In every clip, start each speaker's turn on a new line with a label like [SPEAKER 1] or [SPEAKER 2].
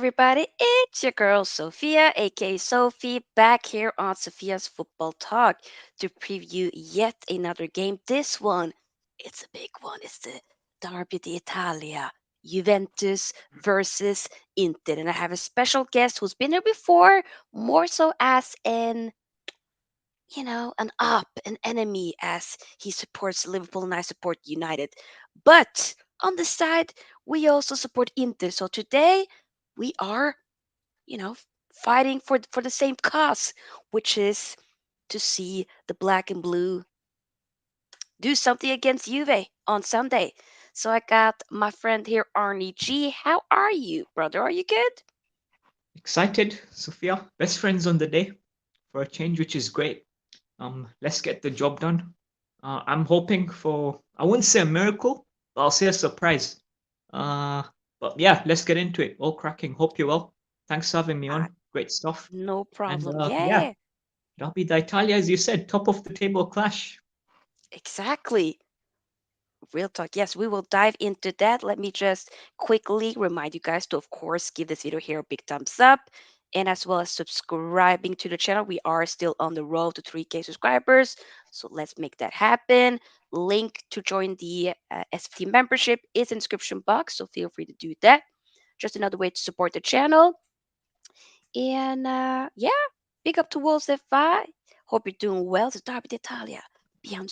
[SPEAKER 1] everybody? It's your girl Sofia, aka Sophie, back here on Sofia's Football Talk to preview yet another game. This one, it's a big one. It's the Derby d'Italia, Juventus versus Inter. And I have a special guest who's been here before, more so as an enemy as he supports Liverpool and I support United. But on the side, we also support Inter. So today we are, you know, fighting for the same cause, which is to see the black and blue do something against Juve on Sunday. So I got my friend here, Arnie G. How are you, brother? Are you good?
[SPEAKER 2] Excited, Sophia. Best friends on the day for a change, which is great. Let's get the job done. I'm hoping for, I wouldn't say a miracle, but I'll say a surprise. Uh, but yeah, let's get into it. All cracking. Hope you're well. Thanks for having me
[SPEAKER 1] Ah,
[SPEAKER 2] on. Great stuff.
[SPEAKER 1] no
[SPEAKER 2] And
[SPEAKER 1] problem.
[SPEAKER 2] yeah,
[SPEAKER 1] Yeah,
[SPEAKER 2] Derby d'Italia, as you said, top of the table clash.
[SPEAKER 1] exactly. Real talk. Yes, we will dive into that. Let me just quickly remind you guys to, of course, give this video here a big thumbs up and as well as subscribing to the channel. We are still on the road to 3K subscribers. So let's make that happen. Link to join the SFT membership is in the description box. So feel free to do that. Just another way to support the channel. And yeah, big up to Wolves F5. Hope you're doing well. It's Derby d'Italia.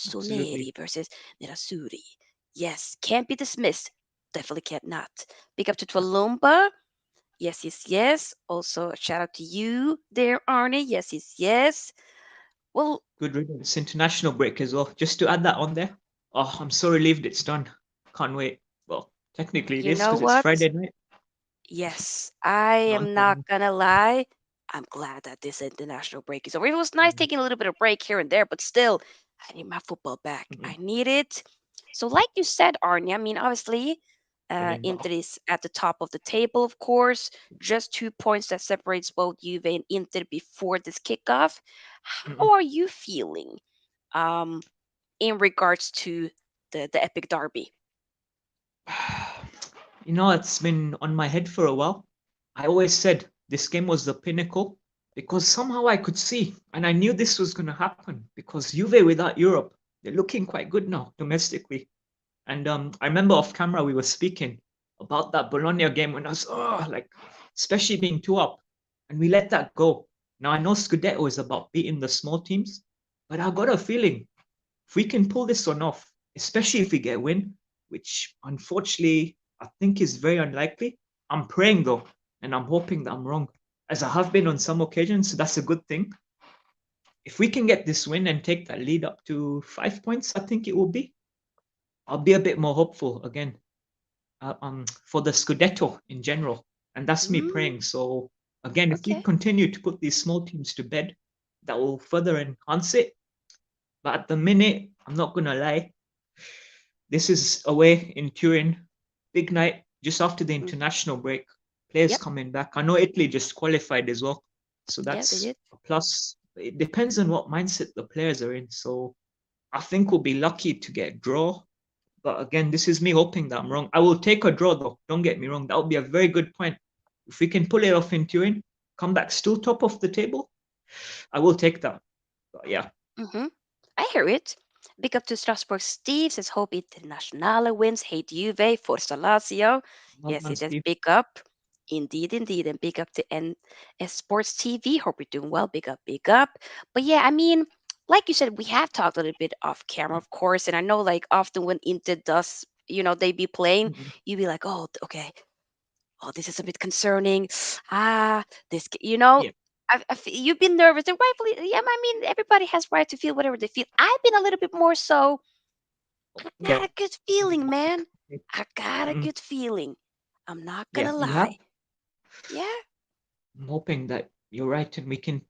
[SPEAKER 2] Absolutely.
[SPEAKER 1] Bianconeri versus Nerazzurri. Yes, can't be dismissed. Definitely can't not. Big up to Twalumba. Yes, yes, yes. Also, a shout out to you there, Arnie. Yes, yes, yes. Well,
[SPEAKER 2] Good riddance. International break as well. Just to add that on there. Oh, I'm so relieved it's done. Can't wait. Well, technically it
[SPEAKER 1] you
[SPEAKER 2] is
[SPEAKER 1] know
[SPEAKER 2] because it's
[SPEAKER 1] what?
[SPEAKER 2] Friday night.
[SPEAKER 1] Yes, I
[SPEAKER 2] Not
[SPEAKER 1] am not
[SPEAKER 2] until
[SPEAKER 1] gonna lie. I'm glad that this international break is over. It was nice
[SPEAKER 2] then.
[SPEAKER 1] taking a little bit of break here and there, but still, I need my football back.
[SPEAKER 2] Mm-mm.
[SPEAKER 1] I need it. So, like you said, Arnie, I mean, obviously,
[SPEAKER 2] Feeling
[SPEAKER 1] Inter
[SPEAKER 2] well.
[SPEAKER 1] is at the top of the table, of course. Just 2 points that separates both Juve and Inter before this kickoff.
[SPEAKER 2] Mm-mm.
[SPEAKER 1] How are you feeling um, in regards to the epic derby?
[SPEAKER 2] It's been on my head for a while. I always said this game was the pinnacle because somehow I could see and I knew this was going to happen because Juve without Europe, they're looking quite good now domestically. And I remember off camera we were speaking about that Bologna game when I was, like, especially being two up. And we let that go. Now I know Scudetto is about beating the small teams, but I got a feeling if we can pull this one off, especially if we get a win, which unfortunately I think is very unlikely. I'm praying though, and I'm hoping that I'm wrong, as I have been on some occasions. So that's a good thing. If we can get this win and take that lead up to 5 points, I think it will be. I'll be a bit more hopeful again for the Scudetto in general, and that's me
[SPEAKER 1] Mm,
[SPEAKER 2] praying. So again, if we
[SPEAKER 1] okay.
[SPEAKER 2] continue to put these small teams to bed, that will further enhance it. But at the minute, I'm not gonna lie, this is away in Turin, big night just after the
[SPEAKER 1] Mm,
[SPEAKER 2] international break. Players
[SPEAKER 1] yep.
[SPEAKER 2] coming back. I know Italy just qualified as well, so
[SPEAKER 1] Yeah, they
[SPEAKER 2] that's
[SPEAKER 1] did.
[SPEAKER 2] a plus. It depends on what mindset the players are in. So I think we'll be lucky to get a draw. But again, this is me hoping that I'm wrong. I will take a draw though. Don't get me wrong. That would be a very good point. If we can pull it off in Turin, come back still top of the table, I will take that. But yeah,
[SPEAKER 1] Mm-hmm. I hear it. Big up to Strasbourg Steve says hope Internazionale wins. Hate Juve, Forza Lazio.
[SPEAKER 2] well
[SPEAKER 1] Yes,
[SPEAKER 2] done,
[SPEAKER 1] it is
[SPEAKER 2] Steve.
[SPEAKER 1] big up. Indeed, indeed. And big up to NS Sports TV. Hope you're doing well. Big up, big up. But yeah, I mean, like you said, we have talked a little bit off camera, of course. And I know like often when Inter does, they be playing,
[SPEAKER 2] Mm-mm.
[SPEAKER 1] you be like, oh, okay, oh, this is a bit concerning. Ah,
[SPEAKER 2] Yeah,
[SPEAKER 1] you've been nervous, and rightfully, yeah. I mean, everybody has right to feel whatever they feel. I've been a little bit more so. I
[SPEAKER 2] yeah.
[SPEAKER 1] got a good feeling, man. I got a
[SPEAKER 2] Mm-mm.
[SPEAKER 1] good feeling. I'm not
[SPEAKER 2] Yeah,
[SPEAKER 1] gonna
[SPEAKER 2] you have.
[SPEAKER 1] lie. Yeah.
[SPEAKER 2] I'm hoping that you're right and we can,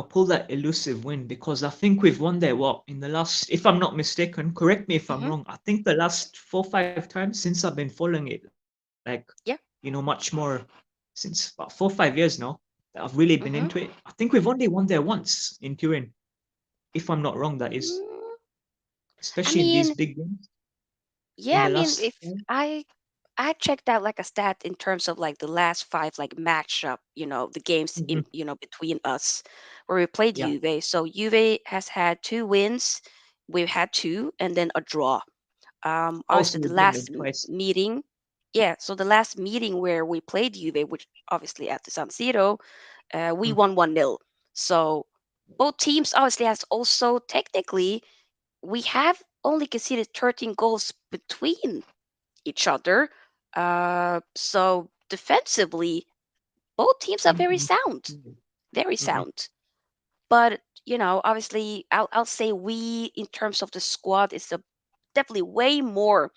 [SPEAKER 2] pull that elusive win because I think we've won there, what, in the last, if I'm not mistaken, correct me if I'm
[SPEAKER 1] Mm-hmm.
[SPEAKER 2] wrong, I think the last 4 5 times since I've been following it, like,
[SPEAKER 1] Yeah.
[SPEAKER 2] much more since about 4 5 years now that I've really been into
[SPEAKER 1] Mm-hmm.
[SPEAKER 2] it. I think we've only won there once in Turin, if I'm not wrong, that is,
[SPEAKER 1] Mm, I
[SPEAKER 2] especially in these
[SPEAKER 1] mean,
[SPEAKER 2] big games in
[SPEAKER 1] yeah.
[SPEAKER 2] the
[SPEAKER 1] I mean,
[SPEAKER 2] last.
[SPEAKER 1] if I I checked out like a stat in terms of like the last five like matchup, the games in
[SPEAKER 2] Hmm.
[SPEAKER 1] between us where we played
[SPEAKER 2] Yeah.
[SPEAKER 1] Juve. So Juve has had two wins, we've had two, and then a draw.
[SPEAKER 2] Also,
[SPEAKER 1] Obviously the
[SPEAKER 2] we've beaten
[SPEAKER 1] last
[SPEAKER 2] them twice.
[SPEAKER 1] meeting, yeah. So the last meeting where we played Juve, which obviously at the San Siro, we
[SPEAKER 2] Mm.
[SPEAKER 1] won 1-0. So both teams obviously has also technically we have only conceded 13 goals between each other. So defensively, both teams are very
[SPEAKER 2] Mm-mm.
[SPEAKER 1] sound,
[SPEAKER 2] Mm-mm.
[SPEAKER 1] very
[SPEAKER 2] Mm-mm.
[SPEAKER 1] sound. But obviously, I'll say we in terms of the squad is definitely way more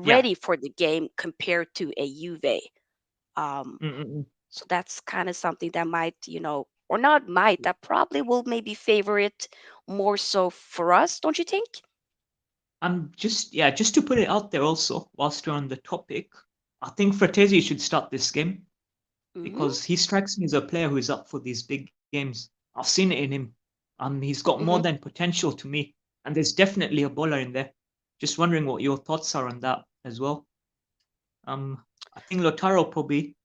[SPEAKER 2] Yeah.
[SPEAKER 1] ready for the game compared to a Juve. Um,
[SPEAKER 2] Mm-mm.
[SPEAKER 1] so that's kind of something that might, or not might, that probably will maybe favor it more so for us, don't you think?
[SPEAKER 2] Just to put it out there also, whilst we're on the topic, I think Fratesi should start this game
[SPEAKER 1] Hmm.
[SPEAKER 2] because he strikes me as a player who is up for these big games. I've seen it in him. He's got more
[SPEAKER 1] Hmm.
[SPEAKER 2] than potential to me, and there's definitely a bowler in there. Just wondering what your thoughts are on that as well. Um, I think Lotaro probably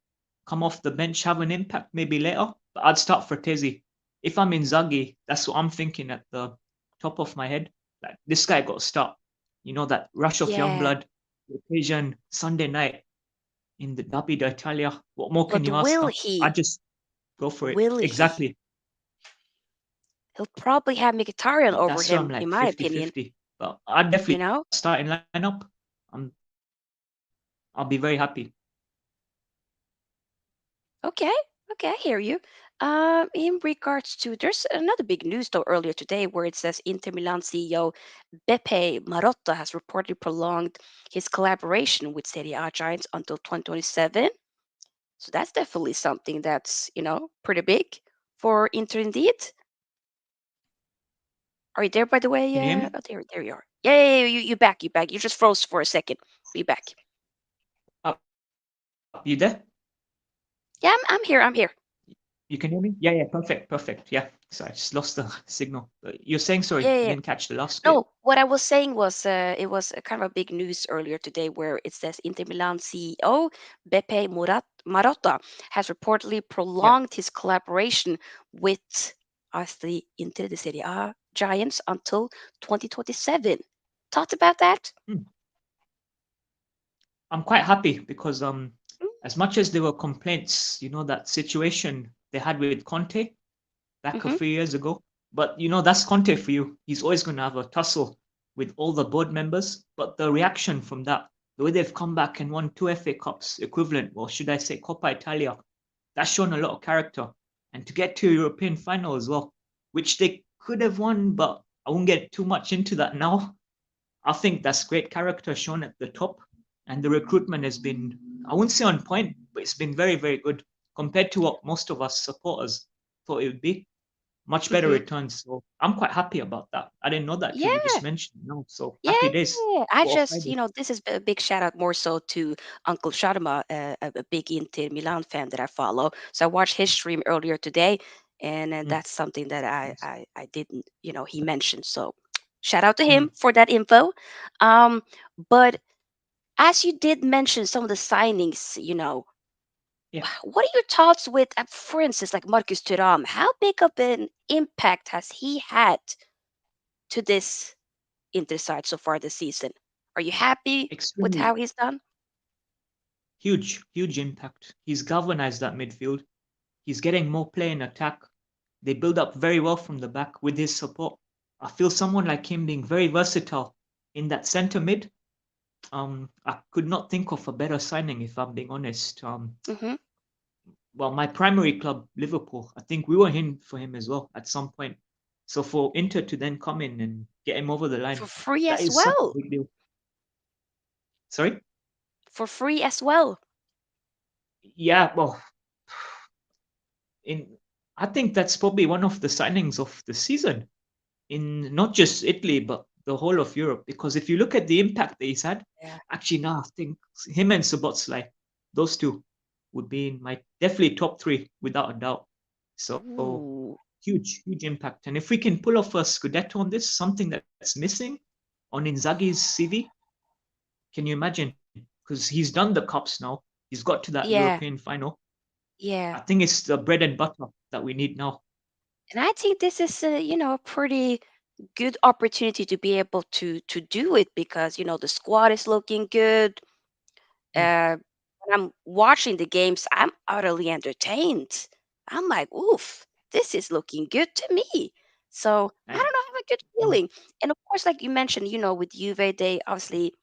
[SPEAKER 2] come off the bench, have an impact maybe later, but I'd start Fratesi. If I'm Inzaghi, that's what I'm thinking at the top of my head. Like this guy got to start. You know that rush of young
[SPEAKER 1] Yeah,
[SPEAKER 2] blood, the occasion, Sunday night in the Derby d'Italia. What more can
[SPEAKER 1] but
[SPEAKER 2] you ask?
[SPEAKER 1] will
[SPEAKER 2] Huh? I
[SPEAKER 1] he?
[SPEAKER 2] just go for it.
[SPEAKER 1] Will he?
[SPEAKER 2] Exactly.
[SPEAKER 1] He'll probably have Mkhitaryan
[SPEAKER 2] But
[SPEAKER 1] over
[SPEAKER 2] that's where
[SPEAKER 1] him,
[SPEAKER 2] I'm
[SPEAKER 1] in
[SPEAKER 2] like
[SPEAKER 1] my
[SPEAKER 2] 50
[SPEAKER 1] opinion.
[SPEAKER 2] 50. But I'd definitely
[SPEAKER 1] You know?
[SPEAKER 2] start in lineup. I'll be very happy.
[SPEAKER 1] Okay, okay, I hear you. In regards to, there's another big news though earlier today where it says Inter Milan CEO Beppe Marotta has reportedly prolonged his collaboration with Serie A giants until 2027. So that's definitely something that's, pretty big for Inter indeed. Are you there, by the way?
[SPEAKER 2] Can you hear me?
[SPEAKER 1] Oh, there you are. Yeah, yeah, yeah, you back, you back. You just froze for a second. Be back.
[SPEAKER 2] You there?
[SPEAKER 1] Yeah, I'm here. I'm here.
[SPEAKER 2] You can hear me? Yeah, yeah, perfect, perfect. Yeah. So I just lost the signal. You're saying, sorry,
[SPEAKER 1] Yeah, yeah,
[SPEAKER 2] I
[SPEAKER 1] yeah.
[SPEAKER 2] didn't catch the last bit.
[SPEAKER 1] No, what I was saying was it was a kind of a big news earlier today where it says Inter Milan CEO Beppe Marotta has reportedly
[SPEAKER 2] Yeah.
[SPEAKER 1] prolonged his collaboration with us, the Inter de Serie A giants, until 2027. Thoughts about that?
[SPEAKER 2] Hmm. I'm quite happy because as much as there were complaints, that situation they had with Conte back a
[SPEAKER 1] Mm-hmm.
[SPEAKER 2] few years ago. But that's Conte for you. He's always going to have a tussle with all the board members. But the reaction from that, the way they've come back and won two FA Cups equivalent, or should I say Coppa Italia, that's shown a lot of character. And to get to a European final as well, which they could have won, but I won't get too much into that now. I think that's great character shown at the top. And the recruitment has been, I wouldn't say on point, but it's been very, very good compared to what most of us supporters thought it would be. Much better
[SPEAKER 1] Mm-hmm.
[SPEAKER 2] returns. So I'm quite happy about that. I didn't know that till you
[SPEAKER 1] Yeah.
[SPEAKER 2] just mentioned it. No, so
[SPEAKER 1] Yeah,
[SPEAKER 2] happy days.
[SPEAKER 1] I
[SPEAKER 2] What a
[SPEAKER 1] just,
[SPEAKER 2] Friday.
[SPEAKER 1] this is a big shout out more so to Uncle Sharma, a big Inter Milan fan that I follow. So I watched his stream earlier today, and
[SPEAKER 2] Mm,
[SPEAKER 1] that's something that
[SPEAKER 2] nice.
[SPEAKER 1] I didn't, he mentioned. So shout out to him
[SPEAKER 2] Mm,
[SPEAKER 1] for that info. Um, but as you did mention some of the signings,
[SPEAKER 2] yeah,
[SPEAKER 1] what are your thoughts with, for instance, like Marcus Thuram? How big of an impact has he had to this Inter side so far this season? Are you happy with
[SPEAKER 2] extremely
[SPEAKER 1] how he's done?
[SPEAKER 2] huge, huge impact. He's galvanized that midfield. He's getting more play in attack. They build up very well from the back with his support. I feel someone like him being very versatile in that center mid. I could not think of a better signing if I'm being honest.
[SPEAKER 1] Hmm.
[SPEAKER 2] Well, my primary club, Liverpool, I think we were in for him as well at some point. So for Inter to then come in and get him over the
[SPEAKER 1] For
[SPEAKER 2] line,
[SPEAKER 1] free
[SPEAKER 2] that
[SPEAKER 1] as
[SPEAKER 2] is such a
[SPEAKER 1] well.
[SPEAKER 2] big deal. Sorry?
[SPEAKER 1] For free as well.
[SPEAKER 2] Yeah, well, in I think that's probably one of the signings of the season in not just Italy but the whole of Europe. Because if you look at the impact that he's had,
[SPEAKER 1] Yeah.
[SPEAKER 2] actually, now I think him and Sabotslai, those two would be in my definitely top three without a doubt. So
[SPEAKER 1] Ooh.
[SPEAKER 2] huge, huge impact. And if we can pull off a Scudetto on this, something that's missing on Inzaghi's CV, can you imagine? because he's done the cups now. He's got to that
[SPEAKER 1] Yeah,
[SPEAKER 2] European final.
[SPEAKER 1] yeah.
[SPEAKER 2] I think it's the bread and butter that we need now.
[SPEAKER 1] And I think this is a pretty good opportunity to be able to do it because the squad is looking good.
[SPEAKER 2] Yeah,
[SPEAKER 1] When I'm watching the games, I'm utterly entertained. I'm like, oof, this is looking good to me. So I
[SPEAKER 2] I,
[SPEAKER 1] don't know, I have a good
[SPEAKER 2] mm,
[SPEAKER 1] feeling. And of course, like you mentioned, with Juve, they obviously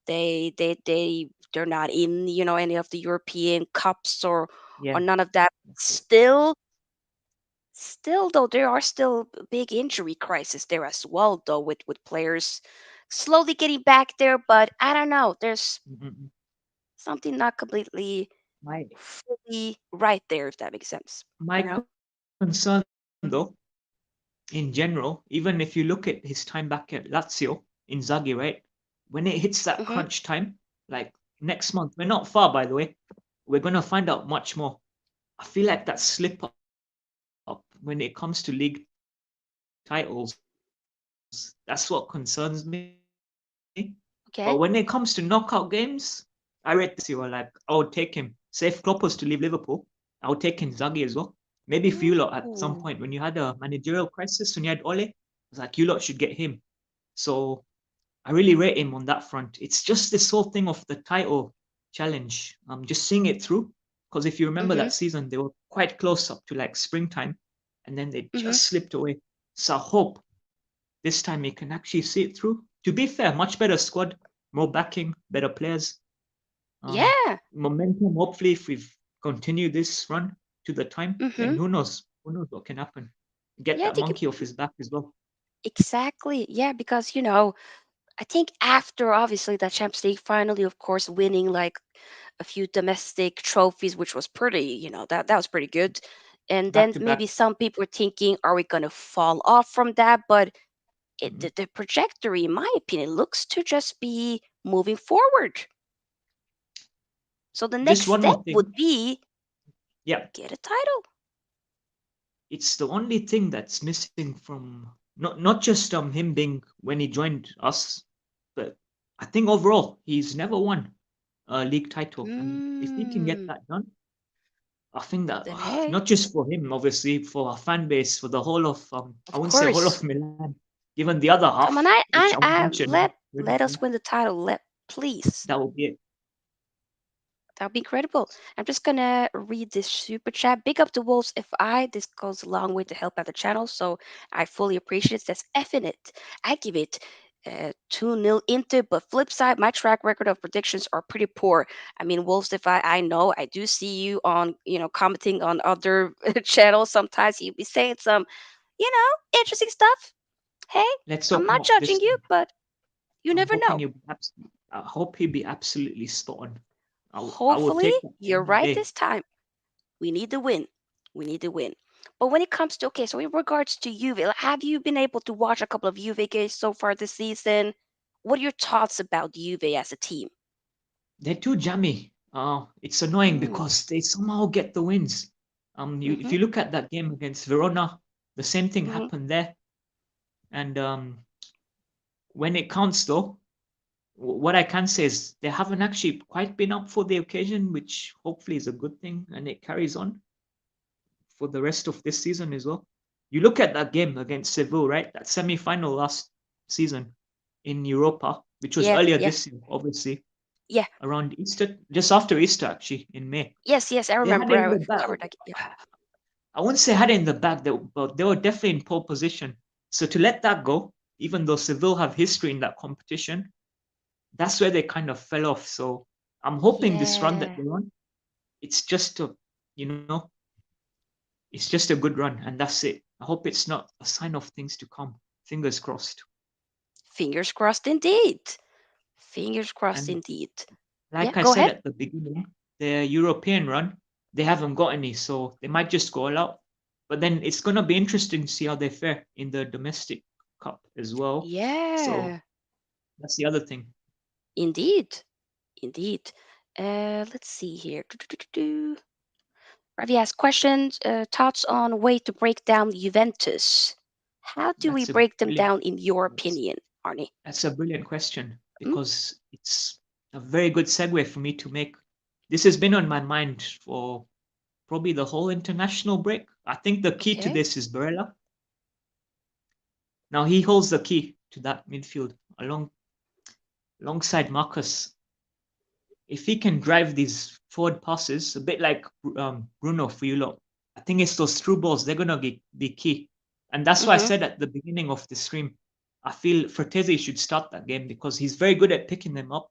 [SPEAKER 1] they're not in any of the European cups or
[SPEAKER 2] yeah,
[SPEAKER 1] none of that.
[SPEAKER 2] that's it.
[SPEAKER 1] Still though, there are still big injury crisis there as well, though, with players slowly getting back there. But I don't know, there's
[SPEAKER 2] Mm-mm.
[SPEAKER 1] something not completely
[SPEAKER 2] My
[SPEAKER 1] fully right there, if that makes sense. You
[SPEAKER 2] my
[SPEAKER 1] know?
[SPEAKER 2] concern though, in general, even if you look at his time back at Lazio, Inzaghi, right? When it hits that crunch time,
[SPEAKER 1] Hmm.
[SPEAKER 2] like next month, we're not far, by the way. We're gonna find out much more. I feel like that slip up when it comes to league titles, that's what concerns me. But when it comes to knockout games, I rate the Lazio. Like, I would
[SPEAKER 1] Okay.
[SPEAKER 2] take him. Say if Klopp was to leave Liverpool, I would take Inzaghi as well. Maybe if you lot at some point when you had a managerial crisis, when you had Ole, I was
[SPEAKER 1] Ooh.
[SPEAKER 2] like, you lot should get him. So I really rate him on that front. It's just this whole thing of the title challenge. Just seeing it through. Because if you remember that season, they were quite close up to
[SPEAKER 1] Hmm.
[SPEAKER 2] like springtime, and then they just slipped away. So I
[SPEAKER 1] Hmm.
[SPEAKER 2] hope this time he can actually see it through. To be fair, much better squad, more backing, better players.
[SPEAKER 1] Yeah.
[SPEAKER 2] Momentum. Hopefully, if we've continued this run to the time, then who
[SPEAKER 1] Hmm.
[SPEAKER 2] knows? Who knows what can happen? Get that
[SPEAKER 1] Yeah, I think
[SPEAKER 2] monkey off his back as well.
[SPEAKER 1] exactly. Yeah, because I think after obviously that Champions League, finally, of course, winning like a few domestic trophies, which was pretty, that was pretty good. And
[SPEAKER 2] Back
[SPEAKER 1] then
[SPEAKER 2] to back.
[SPEAKER 1] maybe some people were thinking, are we gonna fall off from that? But
[SPEAKER 2] Mhm.
[SPEAKER 1] the trajectory, in my opinion, looks to just be moving forward. So the
[SPEAKER 2] Just
[SPEAKER 1] next
[SPEAKER 2] one
[SPEAKER 1] step
[SPEAKER 2] more
[SPEAKER 1] would
[SPEAKER 2] thing.
[SPEAKER 1] be
[SPEAKER 2] Yeah,
[SPEAKER 1] get a title.
[SPEAKER 2] it's the only thing that's missing from not just him being when he joined us, but I think overall he's never won a league title, and if he can get
[SPEAKER 1] Mm,
[SPEAKER 2] that done, I think that
[SPEAKER 1] then hey,
[SPEAKER 2] not just for him, obviously, for our fan base, for the whole of I
[SPEAKER 1] of
[SPEAKER 2] wouldn't say whole
[SPEAKER 1] course.
[SPEAKER 2] of Milan, even the other
[SPEAKER 1] Come on,
[SPEAKER 2] half, which I won't
[SPEAKER 1] I
[SPEAKER 2] mention,
[SPEAKER 1] let us win the title. Please.
[SPEAKER 2] that would be it.
[SPEAKER 1] That would be incredible. I'm just gonna read this super chat. Big up the Wolves FI. This goes a long way to help out the channel, so I fully appreciate it. That's effing it. I give it 2-0 Inter, but flip side, my track record of predictions are pretty poor. I mean, Wolves FI, I know I do see you on, commenting on other channels. Sometimes you be saying some, interesting stuff. Hey,
[SPEAKER 2] Let's
[SPEAKER 1] I'm
[SPEAKER 2] hope
[SPEAKER 1] not
[SPEAKER 2] not
[SPEAKER 1] judging
[SPEAKER 2] this
[SPEAKER 1] you,
[SPEAKER 2] time.
[SPEAKER 1] but you
[SPEAKER 2] I'm
[SPEAKER 1] never
[SPEAKER 2] hoping
[SPEAKER 1] know.
[SPEAKER 2] you I hope he'll be absolutely spot on. I will
[SPEAKER 1] Hopefully,
[SPEAKER 2] take that
[SPEAKER 1] you're
[SPEAKER 2] any
[SPEAKER 1] right
[SPEAKER 2] day.
[SPEAKER 1] this time. We need the win. We need the win. But when it comes to okay, so in regards to Juve, like, have you been able to watch a couple of Juve games so far this season? What are your thoughts about Juve as a team?
[SPEAKER 2] They're too jammy. It's annoying
[SPEAKER 1] Mm,
[SPEAKER 2] because they somehow get the wins. If
[SPEAKER 1] mm-hmm,
[SPEAKER 2] you look at that game against Verona, the same thing
[SPEAKER 1] mm-hmm.
[SPEAKER 2] happened there. And when it counts, though, what I can say is they haven't actually quite been up for the occasion, which hopefully is a good thing, and it carries on for the rest of this season as well. You look at that game against Seville, right? That semi-final last season in Europa, which was
[SPEAKER 1] Yeah,
[SPEAKER 2] earlier
[SPEAKER 1] yeah,
[SPEAKER 2] this year, obviously,
[SPEAKER 1] yeah.
[SPEAKER 2] around Easter, just after Easter, actually, in May.
[SPEAKER 1] Yes, yes, I
[SPEAKER 2] They had
[SPEAKER 1] remember.
[SPEAKER 2] it in
[SPEAKER 1] I
[SPEAKER 2] the bag.
[SPEAKER 1] covered that. Yeah.
[SPEAKER 2] I wouldn't say had it in the bag, but they were definitely in pole position. So to let that go, even though Seville have history in that competition, that's where they kind of fell off. So I'm hoping this run that
[SPEAKER 1] Yeah.
[SPEAKER 2] they're on, it's just a, you know, it's just a good run, and that's it. I hope it's not a sign of things to come. Fingers crossed.
[SPEAKER 1] Fingers crossed indeed. Fingers crossed
[SPEAKER 2] And
[SPEAKER 1] indeed. Yeah,
[SPEAKER 2] like I
[SPEAKER 1] go
[SPEAKER 2] said
[SPEAKER 1] ahead.
[SPEAKER 2] at the beginning, their European run, they haven't got any, so they might just go all out. But then it's gonna be interesting to see how they fare in the domestic cup as well. So
[SPEAKER 1] Yeah,
[SPEAKER 2] that's the other thing.
[SPEAKER 1] indeed. Indeed. Let's see here. Ravi asks questions, thoughts on way to break down Juventus. How do we
[SPEAKER 2] That's a
[SPEAKER 1] break them
[SPEAKER 2] brilliant.
[SPEAKER 1] down in your
[SPEAKER 2] That's,
[SPEAKER 1] opinion, Arnie?
[SPEAKER 2] that's a brilliant question
[SPEAKER 1] Mm?
[SPEAKER 2] because it's a very good segue for me to make. This has been on my mind for probably the whole international break. I think the key to
[SPEAKER 1] Okay.
[SPEAKER 2] this is Barella. Now he holds the key to that midfield alongside Marcus. If he can drive these forward passes, a bit like Bruno for you lot, I think it's those through balls, they're going to be key. And that's why I
[SPEAKER 1] Mm-hmm.
[SPEAKER 2] said at the beginning of the stream, I feel Frattesi should start that game because he's very good at picking them up.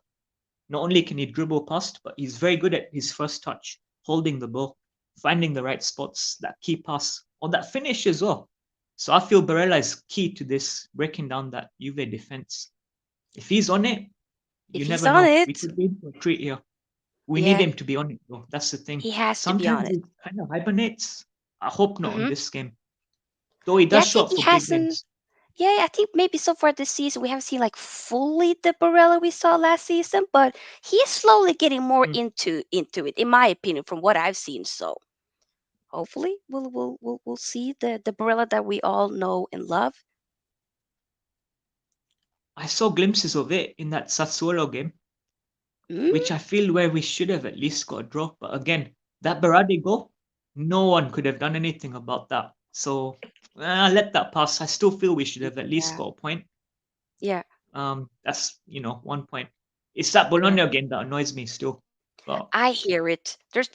[SPEAKER 2] Not only can he dribble past, but he's very good at his first touch, holding the ball, finding the right spots, that key pass, or that finish as well. So I feel Barella is key to this, breaking down that Juve defense. If he's on it,
[SPEAKER 1] If
[SPEAKER 2] you
[SPEAKER 1] he's
[SPEAKER 2] never
[SPEAKER 1] on
[SPEAKER 2] know. We
[SPEAKER 1] it,
[SPEAKER 2] could be in for a treat here. We need
[SPEAKER 1] yeah,
[SPEAKER 2] him to be on it, though. That's the thing.
[SPEAKER 1] he has to be on
[SPEAKER 2] Sometimes
[SPEAKER 1] it.
[SPEAKER 2] he kind of hibernates. I hope not on
[SPEAKER 1] Mm-hmm.
[SPEAKER 2] this game. Though he
[SPEAKER 1] Yeah,
[SPEAKER 2] does
[SPEAKER 1] I
[SPEAKER 2] show
[SPEAKER 1] think
[SPEAKER 2] up
[SPEAKER 1] he
[SPEAKER 2] for big
[SPEAKER 1] hasn't.
[SPEAKER 2] games.
[SPEAKER 1] Yeah, I think maybe so far this season we haven't seen like fully the Barella we saw last season, but he is slowly getting more
[SPEAKER 2] Mm.
[SPEAKER 1] into it, in my opinion, from what I've seen. So hopefully we'll see the Barella that we all know and love.
[SPEAKER 2] I saw glimpses of it in that Sassuolo game,
[SPEAKER 1] Mm,
[SPEAKER 2] which I feel where we should have at least got a draw. But again, that Berardi goal, no one could have done anything about that. So let that pass. I still feel we should have at least
[SPEAKER 1] yeah,
[SPEAKER 2] got a point.
[SPEAKER 1] yeah,
[SPEAKER 2] That's 1 point. It's that
[SPEAKER 1] yeah.
[SPEAKER 2] Bologna game that annoys me still. But
[SPEAKER 1] I hear it. There's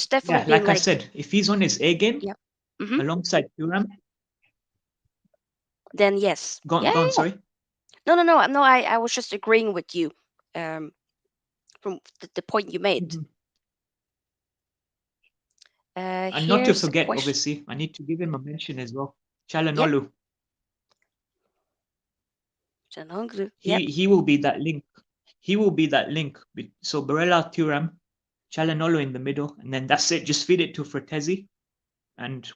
[SPEAKER 1] definitely
[SPEAKER 2] yeah,
[SPEAKER 1] been
[SPEAKER 2] like I
[SPEAKER 1] like,
[SPEAKER 2] said, if he's on his A game
[SPEAKER 1] yeah. Mm-hmm.
[SPEAKER 2] alongside Thuram,
[SPEAKER 1] Then yes,
[SPEAKER 2] gone,
[SPEAKER 1] yeah,
[SPEAKER 2] gone.
[SPEAKER 1] yeah.
[SPEAKER 2] Sorry.
[SPEAKER 1] No. I was just agreeing with you, um, from the point you made.
[SPEAKER 2] Mhm. And not to
[SPEAKER 1] Here's a
[SPEAKER 2] forget,
[SPEAKER 1] question.
[SPEAKER 2] obviously, I need to give him a mention as well.
[SPEAKER 1] Yep,
[SPEAKER 2] Chalanolu.
[SPEAKER 1] Canonglu. Yep.
[SPEAKER 2] He will be that link. He will be that link. So Barella, Thuram, Chalanolo in the middle, and then that's it. Just feed it to Frattesi, and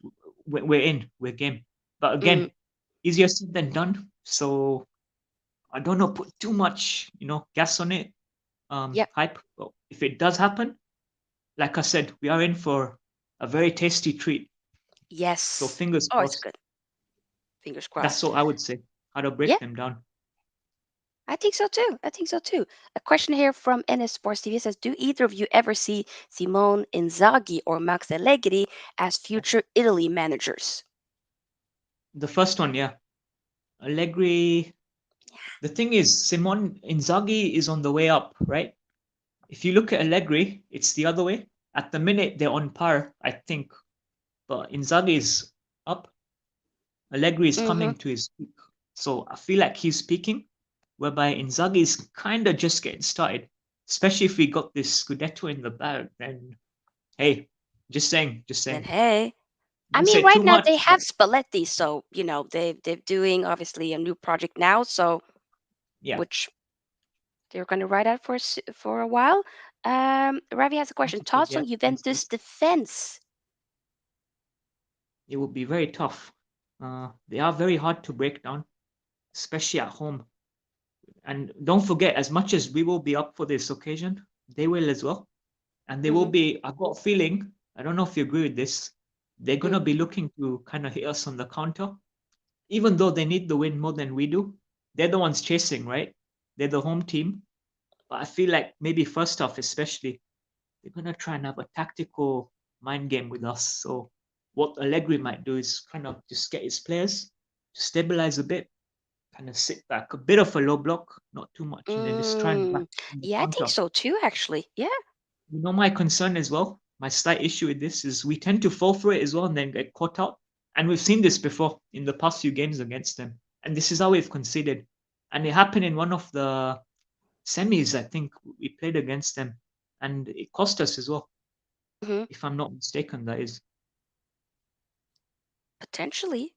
[SPEAKER 2] we're in. We're game. But
[SPEAKER 1] Mm,
[SPEAKER 2] again, easier said than done. So I don't know. Put too much, gas on it.
[SPEAKER 1] yep.
[SPEAKER 2] Hype. But if it does happen, like I said, we are in for a very tasty treat. So
[SPEAKER 1] Yes.
[SPEAKER 2] fingers
[SPEAKER 1] Oh, it's
[SPEAKER 2] crossed.
[SPEAKER 1] good. Fingers
[SPEAKER 2] That's
[SPEAKER 1] crossed.
[SPEAKER 2] all I would say. How to
[SPEAKER 1] Yeah,
[SPEAKER 2] break them down.
[SPEAKER 1] I think so too. I think so too. A question here from NS Sports TV says, do either of you ever see Simone Inzaghi or Max Allegri as future Italy managers?
[SPEAKER 2] The first one, yeah. Allegri. The thing is, Simon Inzaghi is on the way up, right? If you look at Allegri, it's the other way. At the minute, they're on par, I think. But Inzaghi is up. Allegri is
[SPEAKER 1] Mm-hmm.
[SPEAKER 2] coming to his peak. So I feel like he's peaking, whereby Inzaghi is kind of just getting started. Especially if we got this Scudetto in the bag, then hey, just saying, just
[SPEAKER 1] Then
[SPEAKER 2] saying.
[SPEAKER 1] hey, I
[SPEAKER 2] Don't
[SPEAKER 1] mean,
[SPEAKER 2] say
[SPEAKER 1] right
[SPEAKER 2] too
[SPEAKER 1] now
[SPEAKER 2] much,
[SPEAKER 1] they
[SPEAKER 2] but
[SPEAKER 1] have Spalletti, so they're doing obviously a new project now, so
[SPEAKER 2] yeah,
[SPEAKER 1] which they're going to ride out for a while. Ravi has a question.
[SPEAKER 2] positive,
[SPEAKER 1] Thoughts
[SPEAKER 2] yeah.
[SPEAKER 1] on
[SPEAKER 2] We'll see.
[SPEAKER 1] Juventus defense?
[SPEAKER 2] It will be very tough. They are very hard to break down, especially at home. And don't forget, as much as we will be up for this occasion, they will as well. And they will
[SPEAKER 1] Mm-hmm.
[SPEAKER 2] be, I've got a feeling, I don't know if you agree with this, they're going
[SPEAKER 1] Mm,
[SPEAKER 2] to be looking to kind of hit us on the counter, even though they need the win more than we do. They're the ones chasing, right? They're the home team. But I feel like maybe first off, especially, they're going to try and have a tactical mind game with us. So what Allegri might do is kind of just get his players to stabilize a bit, kind of sit back, a bit of a low block, not too much, and then just try and back
[SPEAKER 1] mm,
[SPEAKER 2] on the
[SPEAKER 1] yeah, I think
[SPEAKER 2] counter.
[SPEAKER 1] so too, actually. Yeah.
[SPEAKER 2] My concern as well, my slight issue with this is we tend to fall for it as well and then get caught out. And we've seen this before in the past few games against them. And this is how we've conceded. And it happened in one of the semis, I think we played against them. And it cost us as well,
[SPEAKER 1] Hmm.
[SPEAKER 2] if I'm not mistaken, that is.
[SPEAKER 1] Potentially.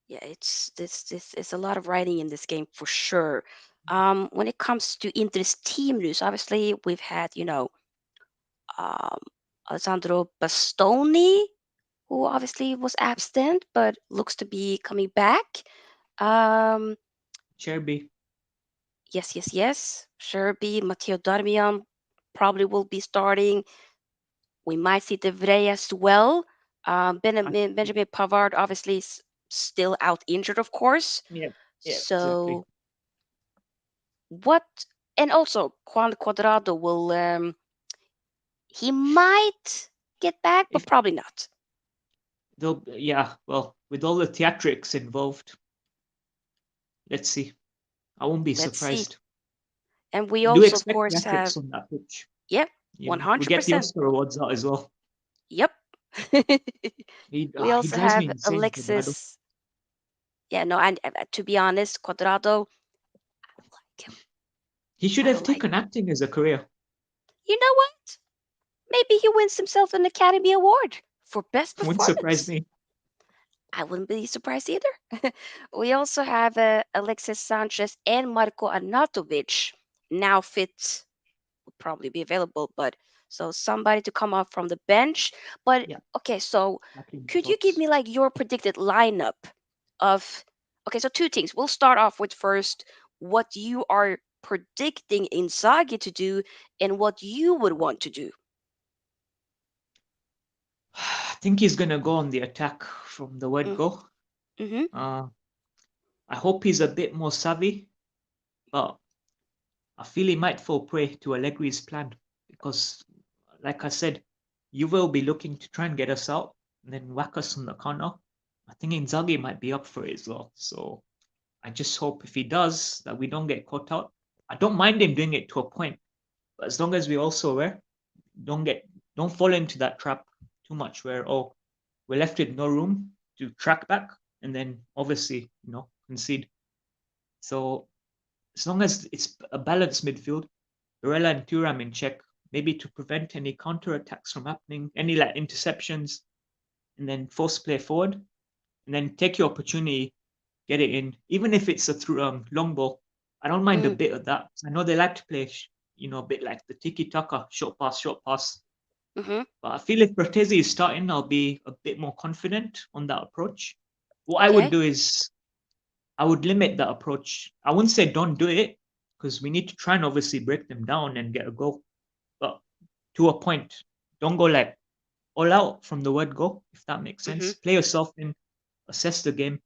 [SPEAKER 1] Yeah, it's this is a lot of writing in this game for sure. When it comes to Inter's team news, obviously we've had, um, Alessandro Bastoni, who obviously was absent but looks to be coming back. Um,
[SPEAKER 2] Cherby,
[SPEAKER 1] yes. Sherby, Matteo Darmian probably will be starting. We might see De Vrij as well.
[SPEAKER 2] I,
[SPEAKER 1] Benjamin Pavard obviously is still out injured, of course.
[SPEAKER 2] yeah, yeah, exactly.
[SPEAKER 1] So what? and also Juan Cuadrado will he might get back, but
[SPEAKER 2] If
[SPEAKER 1] probably not.
[SPEAKER 2] they'll, yeah, well, with all the theatrics involved, let's see. I won't be
[SPEAKER 1] Let's see.
[SPEAKER 2] surprised.
[SPEAKER 1] And we
[SPEAKER 2] I do
[SPEAKER 1] also, of
[SPEAKER 2] expect
[SPEAKER 1] course, have
[SPEAKER 2] theatrics on that pitch.
[SPEAKER 1] yep,
[SPEAKER 2] You know, we get the
[SPEAKER 1] 100%.
[SPEAKER 2] Oscar awards out as well.
[SPEAKER 1] Yep. We
[SPEAKER 2] He
[SPEAKER 1] also
[SPEAKER 2] drives me
[SPEAKER 1] have
[SPEAKER 2] insane, Cuadrado.
[SPEAKER 1] Alexis. Yeah, no, and to be honest, Cuadrado, I don't like him.
[SPEAKER 2] He should
[SPEAKER 1] I
[SPEAKER 2] have
[SPEAKER 1] don't like.
[SPEAKER 2] taken acting as a career.
[SPEAKER 1] You know what? Maybe he wins himself an Academy Award for best
[SPEAKER 2] Wouldn't surprise
[SPEAKER 1] performance.
[SPEAKER 2] me.
[SPEAKER 1] I wouldn't be surprised either. We also have Alexis Sanchez and Marco Arnautovic now fit, would probably be available, but so somebody to come up from the bench. But
[SPEAKER 2] Yeah,
[SPEAKER 1] okay, so
[SPEAKER 2] exactly my
[SPEAKER 1] could you give
[SPEAKER 2] thoughts.
[SPEAKER 1] me like your predicted lineup of okay, so two things. We'll start off with first what you are predicting Inzaghi to do and what you would want to do.
[SPEAKER 2] I think he's gonna go on the attack from the word
[SPEAKER 1] Mm,
[SPEAKER 2] go.
[SPEAKER 1] mm-hmm.
[SPEAKER 2] Uh, I hope he's a bit more savvy, but I feel he might fall prey to Allegri's plan because, like I said, Juve will be looking to try and get us out and then whack us on the counter. I think Inzaghi might be up for it as well. So I just hope if he does that we don't get caught out. I don't mind him doing it to a point, but as long as we're also aware, don't get don't fall into that trap too much where we're left with no room to track back and then obviously concede. So as long as it's a balanced midfield, Barella and Thuram in check, maybe to prevent any counter attacks from happening, any like interceptions, and then force play forward, and then take your opportunity, get it in, even if it's a through long ball. I don't mind a
[SPEAKER 1] Mm,
[SPEAKER 2] bit of that. I know they like to play, a bit like the tiki taka, short pass, short pass.
[SPEAKER 1] mm-hmm.
[SPEAKER 2] But I feel if Bertezzi is starting, I'll be a bit more confident on that approach. What I would
[SPEAKER 1] Okay.
[SPEAKER 2] do is I would limit that approach. I wouldn't say don't do it because we need to try and obviously break them down and get a goal. But to a point, don't go like all out from the word go, if that makes
[SPEAKER 1] Mm-hmm.
[SPEAKER 2] sense. Play yourself in, assess the game,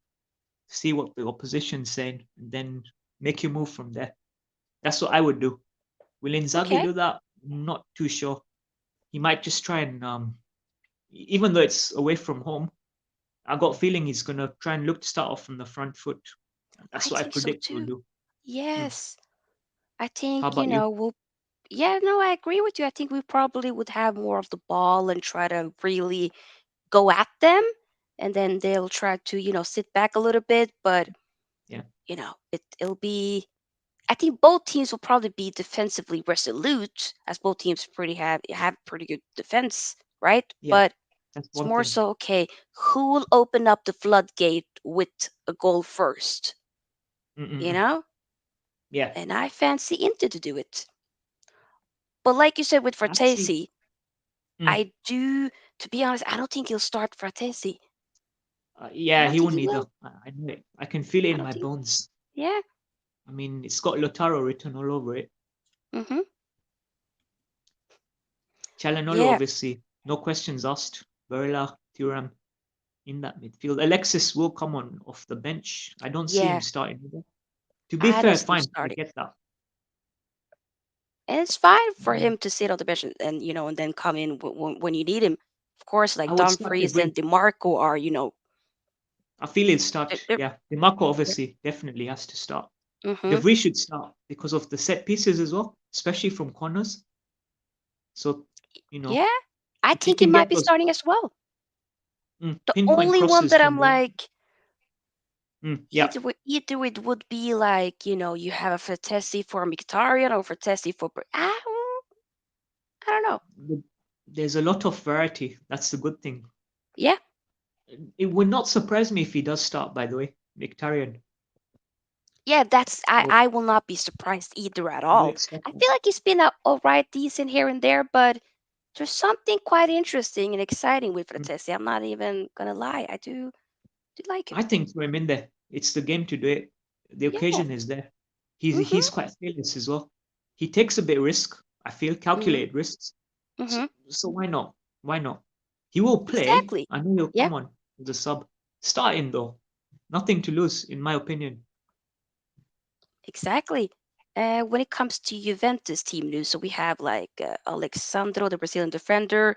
[SPEAKER 2] see what the opposition's saying, and then make your move from there. That's what I would do. Will Inzaghi
[SPEAKER 1] Okay.
[SPEAKER 2] do that? Not too sure. He might just try and, even though it's away from home, I got a feeling he's gonna try and look to start off from the front foot.
[SPEAKER 1] I
[SPEAKER 2] That's what I
[SPEAKER 1] think so
[SPEAKER 2] predict he'll
[SPEAKER 1] too.
[SPEAKER 2] do. Mm.
[SPEAKER 1] Yes. I
[SPEAKER 2] How
[SPEAKER 1] think,
[SPEAKER 2] about you?
[SPEAKER 1] we'll yeah, no, I agree with you. I think we probably would have more of the ball and try to really go at them, and then they'll try to, sit back a little bit, but
[SPEAKER 2] Yeah,
[SPEAKER 1] it'll be I think both teams will probably be defensively resolute, as both teams pretty have pretty good defense, right?
[SPEAKER 2] yeah,
[SPEAKER 1] But
[SPEAKER 2] that's
[SPEAKER 1] it's
[SPEAKER 2] one
[SPEAKER 1] more
[SPEAKER 2] thing.
[SPEAKER 1] so okay, who will open up the floodgate with a goal first, you
[SPEAKER 2] Mm-mm-mm.
[SPEAKER 1] know?
[SPEAKER 2] Yeah,
[SPEAKER 1] And I fancy Inter to do it. But like you said with
[SPEAKER 2] actually,
[SPEAKER 1] Vertesi,
[SPEAKER 2] mm,
[SPEAKER 1] I do, to be honest, I don't think he'll start Vertesi. I
[SPEAKER 2] yeah,
[SPEAKER 1] don't
[SPEAKER 2] he
[SPEAKER 1] think
[SPEAKER 2] won't
[SPEAKER 1] he
[SPEAKER 2] either.
[SPEAKER 1] will.
[SPEAKER 2] I know it. I can feel it
[SPEAKER 1] I
[SPEAKER 2] in
[SPEAKER 1] don't
[SPEAKER 2] my
[SPEAKER 1] think.
[SPEAKER 2] bones.
[SPEAKER 1] Yeah.
[SPEAKER 2] I mean, it's got Lotaro written all over it.
[SPEAKER 1] Mhm.
[SPEAKER 2] Chalanolo,
[SPEAKER 1] Yeah.
[SPEAKER 2] obviously, no questions asked. Barella, Thuram in that midfield. Alexis will come on off the bench. I don't see him
[SPEAKER 1] Yeah.
[SPEAKER 2] starting either. To be
[SPEAKER 1] I don't
[SPEAKER 2] fair,
[SPEAKER 1] see him
[SPEAKER 2] fine, I
[SPEAKER 1] starting.
[SPEAKER 2] get that.
[SPEAKER 1] And it's fine for
[SPEAKER 2] Mm.
[SPEAKER 1] him to sit on the bench and and then come in when you need him. Of course,
[SPEAKER 2] I
[SPEAKER 1] like
[SPEAKER 2] would start De
[SPEAKER 1] Dumfries
[SPEAKER 2] Vrij.
[SPEAKER 1] and DeMarco are,
[SPEAKER 2] I feel he'll start.
[SPEAKER 1] they're,
[SPEAKER 2] Yeah, Demarco
[SPEAKER 1] they're
[SPEAKER 2] obviously definitely has to start. De
[SPEAKER 1] mhm.
[SPEAKER 2] Vrij should start because of the set pieces as well, especially from corners. So, you know,
[SPEAKER 1] Yeah. I
[SPEAKER 2] if he
[SPEAKER 1] think he
[SPEAKER 2] can
[SPEAKER 1] might
[SPEAKER 2] get
[SPEAKER 1] be
[SPEAKER 2] those
[SPEAKER 1] starting as well. The
[SPEAKER 2] pinpoint
[SPEAKER 1] only one
[SPEAKER 2] crosses
[SPEAKER 1] that
[SPEAKER 2] from
[SPEAKER 1] I'm
[SPEAKER 2] the wing.
[SPEAKER 1] like
[SPEAKER 2] Yeah,
[SPEAKER 1] either it would be like, you have a Fertesi for Mkhitaryan or Fertesi for I don't know.
[SPEAKER 2] the- there's a lot of variety. That's the good thing.
[SPEAKER 1] Yeah.
[SPEAKER 2] It would not surprise me if he does start, by the way, Mkhitaryan.
[SPEAKER 1] Yeah, that's
[SPEAKER 2] So
[SPEAKER 1] I will not be surprised either at
[SPEAKER 2] I would
[SPEAKER 1] all.
[SPEAKER 2] expect
[SPEAKER 1] I
[SPEAKER 2] that.
[SPEAKER 1] feel like he's been a alright decent here and there, but there's something quite interesting and exciting with
[SPEAKER 2] Mm.
[SPEAKER 1] Fratesi. I'm not even gonna lie. I do like him.
[SPEAKER 2] I think for him in there, it's the game to do it. The
[SPEAKER 1] Yeah.
[SPEAKER 2] occasion is there. He's
[SPEAKER 1] Mhm.
[SPEAKER 2] quite fearless as well. He takes a bit of risk. I feel
[SPEAKER 1] Mhm.
[SPEAKER 2] calculated risks. So,
[SPEAKER 1] Mhm.
[SPEAKER 2] so why not? Why not? He will play.
[SPEAKER 1] Exactly.
[SPEAKER 2] I know he'll
[SPEAKER 1] Yeah.
[SPEAKER 2] come on as a sub. Starting though, nothing to lose in my opinion.
[SPEAKER 1] Exactly. When it comes to Juventus team news, so we have like Alexandro, the Brazilian defender,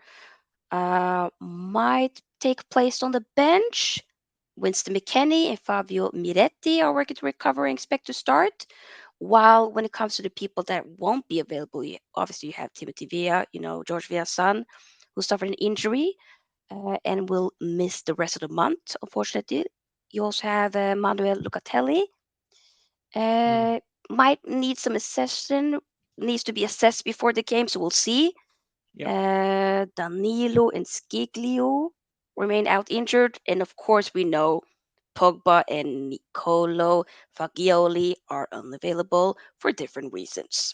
[SPEAKER 1] might take place on the bench. Winston McKennie and Fabio Miretti are working to recover and expect to start. While when it comes to the people that won't be available, obviously you have Timothy Villa, George Villa's son, who suffered an injury and will miss the rest of the month, unfortunately. You also have Manuel Locatelli,
[SPEAKER 2] Mm,
[SPEAKER 1] uh, might need some assessment, needs to be assessed before the game, so we'll see.
[SPEAKER 2] yep.
[SPEAKER 1] Danilo and Skiglio remain out injured, and of course we know Pogba and Nicolo Fagioli are unavailable for different reasons.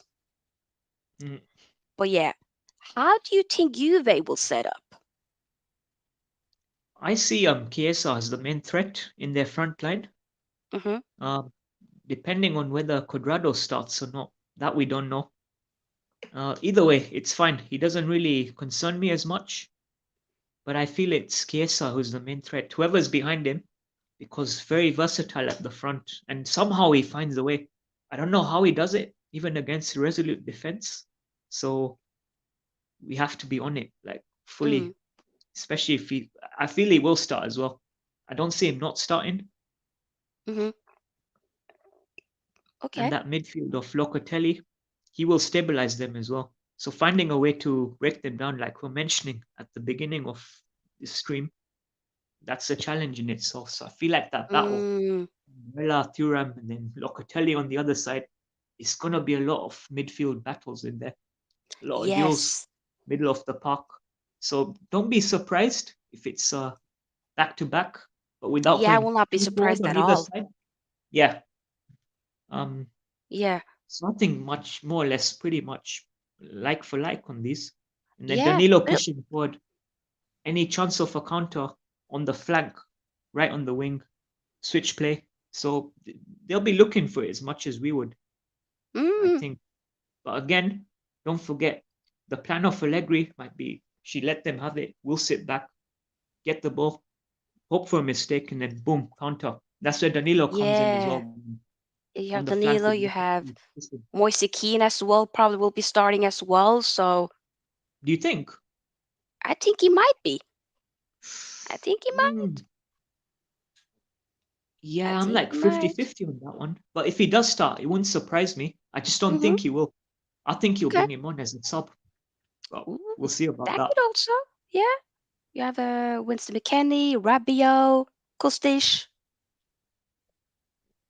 [SPEAKER 2] Mm.
[SPEAKER 1] But yeah, how do you think Juve will set up?
[SPEAKER 2] I see Chiesa as the main threat in their front line.
[SPEAKER 1] Hmm.
[SPEAKER 2] Um, Depending on whether Cuadrado starts or not, that we don't know. Either way, it's fine. He doesn't really concern me as much, but I feel it's Chiesa who's the main threat. Whoever's behind him, because very versatile at the front, and somehow he finds a way. I don't know how he does it, even against resolute defense. So we have to be on it, like
[SPEAKER 1] Mm.
[SPEAKER 2] fully, especially if he. I feel he will start as well. I don't see him not starting,
[SPEAKER 1] Hmm.
[SPEAKER 2] and
[SPEAKER 1] Okay.
[SPEAKER 2] that midfield of Locatelli, he will stabilize them as well. So finding a way to break them down, like we're mentioning at the beginning of this stream, that's a challenge in itself. So I feel like that battle,
[SPEAKER 1] Mm.
[SPEAKER 2] Barella, Thuram, and then Locatelli on the other side, it's gonna be a lot of midfield battles in there, a lot of duels,
[SPEAKER 1] Yes.
[SPEAKER 2] middle of the park. So don't be surprised if it's back to back, but without
[SPEAKER 1] Yeah, I
[SPEAKER 2] going
[SPEAKER 1] will not be
[SPEAKER 2] too forward
[SPEAKER 1] surprised
[SPEAKER 2] on
[SPEAKER 1] at
[SPEAKER 2] either
[SPEAKER 1] all.
[SPEAKER 2] side. Yeah, um,
[SPEAKER 1] Yeah.
[SPEAKER 2] something much more or less pretty much like for like on these. And then
[SPEAKER 1] Yeah.
[SPEAKER 2] Danilo
[SPEAKER 1] Well,
[SPEAKER 2] pushing forward, any chance of a counter on the flank, right on the wing, switch play. So they'll be looking for it as much as we would, I
[SPEAKER 1] mm,
[SPEAKER 2] think. But again, don't forget the plan of Allegri might be she let them have it. We'll sit back, get the ball, hope for a mistake, and then boom, counter. That's where Danilo comes in as
[SPEAKER 1] yeah.
[SPEAKER 2] well
[SPEAKER 1] You
[SPEAKER 2] on
[SPEAKER 1] have
[SPEAKER 2] the flank
[SPEAKER 1] Danilo,
[SPEAKER 2] with
[SPEAKER 1] you have
[SPEAKER 2] Locatelli.
[SPEAKER 1] Moise Kean as well, probably will be starting as well. So
[SPEAKER 2] Do you think?
[SPEAKER 1] I think he might be. I think he
[SPEAKER 2] Hmm.
[SPEAKER 1] might. I
[SPEAKER 2] Yeah, I'm
[SPEAKER 1] think
[SPEAKER 2] like
[SPEAKER 1] he might.
[SPEAKER 2] 50-50 on that one. But if he does start, it wouldn't surprise me. I just don't
[SPEAKER 1] Mm-hmm.
[SPEAKER 2] think he will. I think he'll
[SPEAKER 1] Okay.
[SPEAKER 2] bring him on as a sub. But we'll
[SPEAKER 1] Ooh,
[SPEAKER 2] see about
[SPEAKER 1] that
[SPEAKER 2] that.
[SPEAKER 1] could also. Yeah. You have Winston McKennie, Rabiot, Kostic.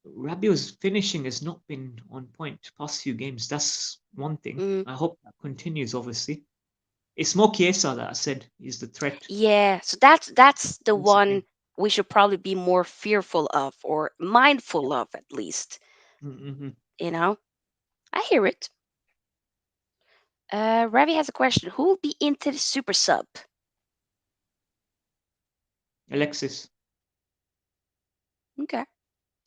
[SPEAKER 2] Rabiot's finishing has not been on point past few games. That's one thing.
[SPEAKER 1] Mm,
[SPEAKER 2] I hope that continues, obviously. It's more Chiesa that I said is the threat.
[SPEAKER 1] yeah. So that's the
[SPEAKER 2] That's the
[SPEAKER 1] one
[SPEAKER 2] thing.
[SPEAKER 1] we should probably be more fearful of or mindful of at least.
[SPEAKER 2] Mm-hmm.
[SPEAKER 1] You know. I hear it. Ravi has a question. Who will be into the super sub?
[SPEAKER 2] Alexis.
[SPEAKER 1] Okay.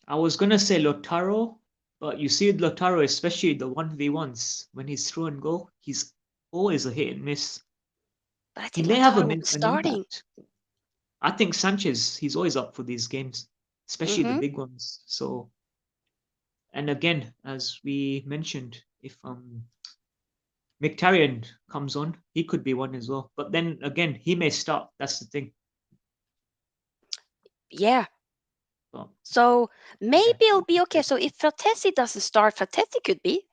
[SPEAKER 2] I was gonna say Lotaro, but you see Lotaro, especially the 1v1s, when he's through and goal, he's always a hit and miss.
[SPEAKER 1] But I
[SPEAKER 2] He
[SPEAKER 1] think
[SPEAKER 2] may have
[SPEAKER 1] Lautaro will be
[SPEAKER 2] an
[SPEAKER 1] starting.
[SPEAKER 2] impact. I think Sanchez, he's always up for these games, especially the
[SPEAKER 1] Mm-hmm.
[SPEAKER 2] big ones. So, and again, as we mentioned, if Mkhitaryan comes on, he could be one as well. But then again, he may start. That's the thing.
[SPEAKER 1] Yeah.
[SPEAKER 2] But
[SPEAKER 1] So maybe
[SPEAKER 2] yeah,
[SPEAKER 1] it'll be okay. So if Fratesi doesn't start, Fratesi could be.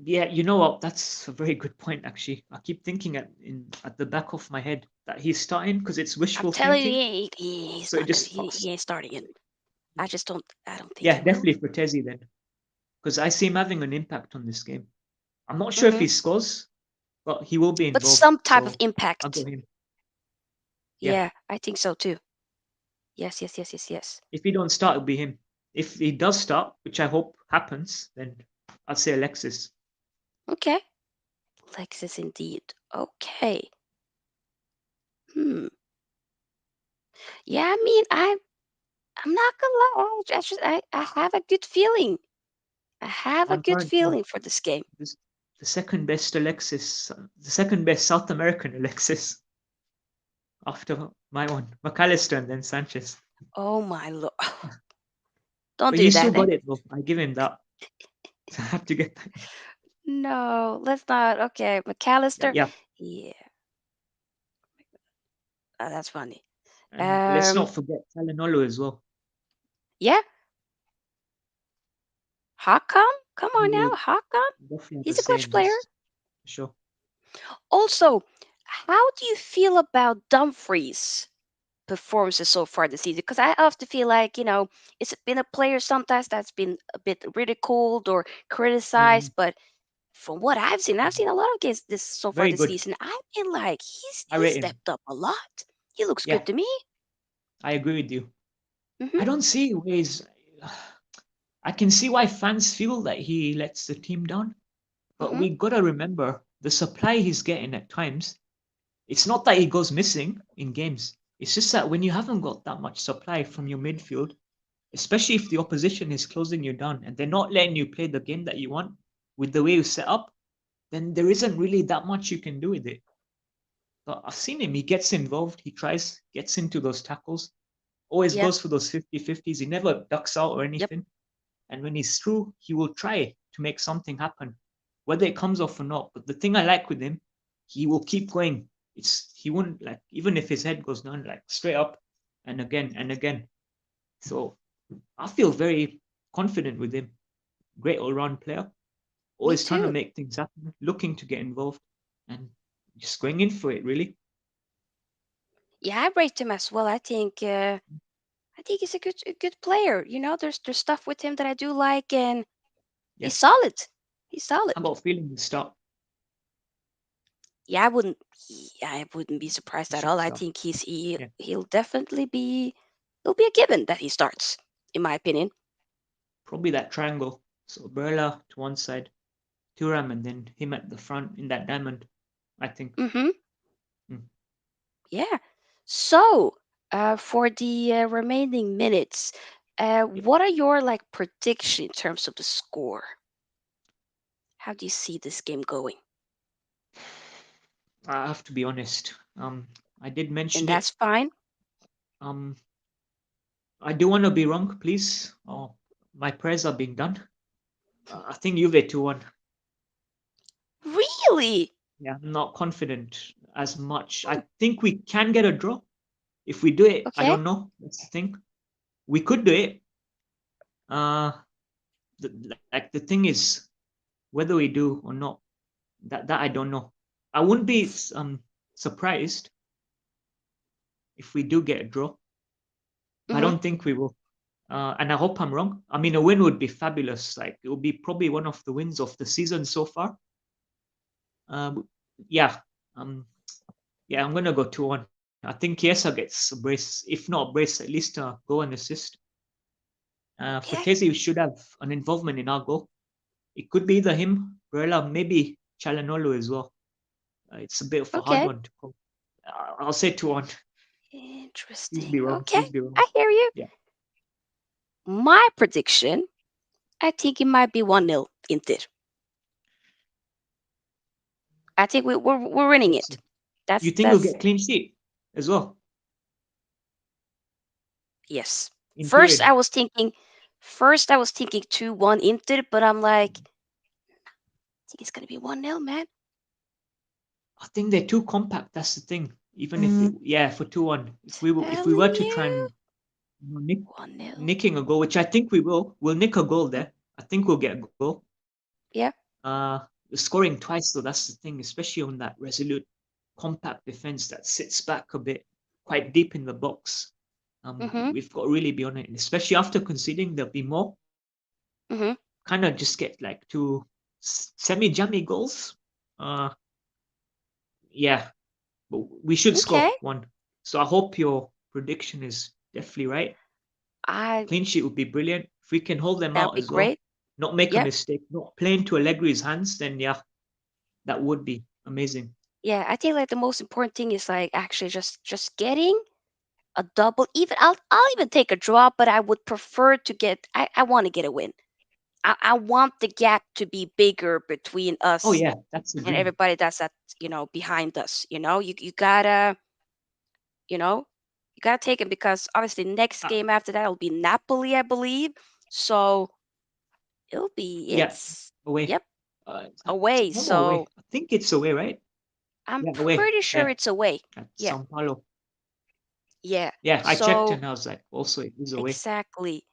[SPEAKER 2] yeah. You know what? That's a very good point. Actually, I keep thinking at the back of my head that he's starting because it's
[SPEAKER 1] I'm
[SPEAKER 2] wishful
[SPEAKER 1] telling you,
[SPEAKER 2] thinking.
[SPEAKER 1] he's
[SPEAKER 2] So it
[SPEAKER 1] not gonna.
[SPEAKER 2] just
[SPEAKER 1] He
[SPEAKER 2] fucks.
[SPEAKER 1] ain't starting it. I just don't. I don't think
[SPEAKER 2] Yeah,
[SPEAKER 1] he will.
[SPEAKER 2] definitely for Tezzy then, because I see him having an impact on this game. I'm not sure if
[SPEAKER 1] Mm-hmm.
[SPEAKER 2] he scores, but he will be
[SPEAKER 1] But
[SPEAKER 2] involved.
[SPEAKER 1] some type of
[SPEAKER 2] So I'll go
[SPEAKER 1] impact.
[SPEAKER 2] him. Yeah.
[SPEAKER 1] Yeah, I think so too. Yes, yes, yes, yes, yes.
[SPEAKER 2] If he don't start, it'll be him. If he does start, which I hope happens, then I'll say Alexis.
[SPEAKER 1] Okay. Lexus indeed. Okay. Hmm. Yeah, I mean, I'm not gonna lie. I have a good feeling. I have a
[SPEAKER 2] On
[SPEAKER 1] good
[SPEAKER 2] current form,
[SPEAKER 1] feeling for this game.
[SPEAKER 2] this the second best Alexis, the second best South American Alexis after my one, McAllister and then Sanchez.
[SPEAKER 1] Oh my lord! Don't
[SPEAKER 2] But
[SPEAKER 1] do
[SPEAKER 2] he still
[SPEAKER 1] that, eh?
[SPEAKER 2] got it though. I give him that. So I have to get that.
[SPEAKER 1] No, let's not. Okay,
[SPEAKER 2] Yeah,
[SPEAKER 1] McAllister.
[SPEAKER 2] yeah.
[SPEAKER 1] Yeah, that's funny.
[SPEAKER 2] And let's
[SPEAKER 1] Um,
[SPEAKER 2] not forget Calhanoglu as well.
[SPEAKER 1] yeah, Hakam. Come
[SPEAKER 2] He
[SPEAKER 1] on now,
[SPEAKER 2] will
[SPEAKER 1] Hakam.
[SPEAKER 2] definitely have a
[SPEAKER 1] He's a
[SPEAKER 2] say
[SPEAKER 1] clutch
[SPEAKER 2] in
[SPEAKER 1] player.
[SPEAKER 2] this, for sure.
[SPEAKER 1] Also, how do you feel about Dumfries' performances so far this season? Because I often feel like, it's been a player sometimes that's been a bit ridiculed or
[SPEAKER 2] Mm,
[SPEAKER 1] criticized, but from what I've
[SPEAKER 2] mm.
[SPEAKER 1] seen a lot of games this so far
[SPEAKER 2] Very
[SPEAKER 1] this
[SPEAKER 2] good.
[SPEAKER 1] season. I've been like, he's
[SPEAKER 2] I
[SPEAKER 1] he
[SPEAKER 2] rate him.
[SPEAKER 1] stepped up a lot. He looks good
[SPEAKER 2] Yeah,
[SPEAKER 1] to me.
[SPEAKER 2] I agree with you.
[SPEAKER 1] Hmm.
[SPEAKER 2] I don't see ways. I can see why fans feel that he lets the team down, but
[SPEAKER 1] Hmm.
[SPEAKER 2] we gotta remember the supply he's getting at times. It's not that he goes missing in games. It's just that when you haven't got that much supply from your midfield, especially if the opposition is closing you down and they're not letting you play the game that you want with the way you set up, then there isn't really that much you can do with it. But I've seen him, he gets involved, he tries, gets into those tackles, always
[SPEAKER 1] Yeah.
[SPEAKER 2] goes for those 50-50s. He never ducks out or
[SPEAKER 1] Yep.
[SPEAKER 2] anything. And when he's through, he will try to make something happen, whether it comes off or not. But the thing I like with him, he will keep going. He won't like even if his head goes down, like straight up and again and again. So I feel very confident with him. Great all round player,
[SPEAKER 1] Me
[SPEAKER 2] always trying to
[SPEAKER 1] too.
[SPEAKER 2] make things happen, looking to get involved, and just going in for it. Really,
[SPEAKER 1] Yeah, I rate him as well. I think he's a good player. There's stuff with him that I do like, and
[SPEAKER 2] yeah.
[SPEAKER 1] he's solid. He's solid.
[SPEAKER 2] How about feeling the start?
[SPEAKER 1] Yeah, I wouldn't be surprised
[SPEAKER 2] He
[SPEAKER 1] at
[SPEAKER 2] should
[SPEAKER 1] all. I
[SPEAKER 2] start.
[SPEAKER 1] think
[SPEAKER 2] Yeah,
[SPEAKER 1] he'll definitely it'll be a given that he starts, in my opinion.
[SPEAKER 2] probably that triangle. So Barella to one side, Thuram, and then him at the front in that diamond. I think.
[SPEAKER 1] Mm-hmm.
[SPEAKER 2] Mm,
[SPEAKER 1] Yeah. So, for the remaining minutes,
[SPEAKER 2] yeah.
[SPEAKER 1] what are your like prediction in terms of the score? How do you see this game going?
[SPEAKER 2] I have to be honest. I did
[SPEAKER 1] And
[SPEAKER 2] mention
[SPEAKER 1] that's
[SPEAKER 2] it.
[SPEAKER 1] fine.
[SPEAKER 2] Um, I do want to be wrong, please. Oh, my prayers are being done. I think Juve 2-1.
[SPEAKER 1] Really?
[SPEAKER 2] Yeah, I'm not confident as much. I think we can get a draw. If we do it, I
[SPEAKER 1] Okay.
[SPEAKER 2] don't know. That's the thing. We could do it. Uh, like the thing is, whether we do or not, that I don't know. I wouldn't be surprised if we do get a draw. I
[SPEAKER 1] Mm-hmm.
[SPEAKER 2] don't think we will. And I hope I'm wrong. I mean, a win would be fabulous. Like it would be probably one of the wins of the season so far. Um, yeah, um, yeah, I'm gonna go 2-1. I think Chiesa gets a brace, if not a brace, at least a goal and assist.
[SPEAKER 1] Okay.
[SPEAKER 2] Fatezi should have an involvement in our goal. It could be either him, Barella, maybe Chalanolo as well. It's a bit of a hard
[SPEAKER 1] Okay.
[SPEAKER 2] one to call. I'll say 2-1. Please
[SPEAKER 1] Interesting.
[SPEAKER 2] be wrong.
[SPEAKER 1] Okay.
[SPEAKER 2] Please be wrong.
[SPEAKER 1] I hear you.
[SPEAKER 2] Yeah.
[SPEAKER 1] My prediction, I think it might be 1-0 Inter. I think we're winning
[SPEAKER 2] Let's
[SPEAKER 1] it.
[SPEAKER 2] see.
[SPEAKER 1] That's
[SPEAKER 2] You think we'll
[SPEAKER 1] that's
[SPEAKER 2] get clean sheet as well
[SPEAKER 1] yes.
[SPEAKER 2] in
[SPEAKER 1] First
[SPEAKER 2] period?
[SPEAKER 1] I was thinking first I was thinking 2-1 Inter, but I'm like, I think it's gonna be 1-0, man.
[SPEAKER 2] I think they're too compact. That's the thing. Even if it, yeah, for 2-1, if we were
[SPEAKER 1] Telling
[SPEAKER 2] to try
[SPEAKER 1] you.
[SPEAKER 2] and nick
[SPEAKER 1] 1-0.
[SPEAKER 2] nicking a goal, which I think we will, we'll nick a goal there. I think we'll get a goal.
[SPEAKER 1] Yeah.
[SPEAKER 2] Scoring twice though, that's the thing, especially on that resolute, compact defense that sits back a bit, quite deep in the box.
[SPEAKER 1] Mm-hmm.
[SPEAKER 2] We've got to really be on it, and especially after conceding, there'll be more.
[SPEAKER 1] Mm-hmm.
[SPEAKER 2] Kind of just get like two semi-jammy goals. Uh, yeah, but we should
[SPEAKER 1] Okay.
[SPEAKER 2] score one. So I hope your prediction is definitely right.
[SPEAKER 1] I
[SPEAKER 2] Clean sheet would be brilliant. If we can hold them
[SPEAKER 1] That would
[SPEAKER 2] out
[SPEAKER 1] be
[SPEAKER 2] as well,
[SPEAKER 1] great.
[SPEAKER 2] not make a
[SPEAKER 1] Yep.
[SPEAKER 2] mistake, not play into Allegri's hands, then yeah, that would be amazing.
[SPEAKER 1] Yeah, I think like the most important thing is like actually just getting a double. Even I'll even take a draw, but I would prefer to get I want to get a win. I want the gap to be bigger between
[SPEAKER 2] Oh
[SPEAKER 1] us
[SPEAKER 2] yeah, that's the
[SPEAKER 1] and
[SPEAKER 2] dream.
[SPEAKER 1] everybody that's behind us. You know, you gotta take it because obviously next
[SPEAKER 2] Uh,
[SPEAKER 1] game after that will be Napoli, I believe. So It'll be
[SPEAKER 2] Yeah,
[SPEAKER 1] it's
[SPEAKER 2] away.
[SPEAKER 1] yep,
[SPEAKER 2] It's
[SPEAKER 1] away.
[SPEAKER 2] home or away?
[SPEAKER 1] So
[SPEAKER 2] I think it's away, right?
[SPEAKER 1] I'm
[SPEAKER 2] Yeah, away.
[SPEAKER 1] pretty sure
[SPEAKER 2] Yeah,
[SPEAKER 1] it's away.
[SPEAKER 2] at
[SPEAKER 1] Yeah,
[SPEAKER 2] Sao Paulo.
[SPEAKER 1] yeah.
[SPEAKER 2] Yeah, I checked
[SPEAKER 1] So
[SPEAKER 2] and I was like, also it is away.
[SPEAKER 1] exactly.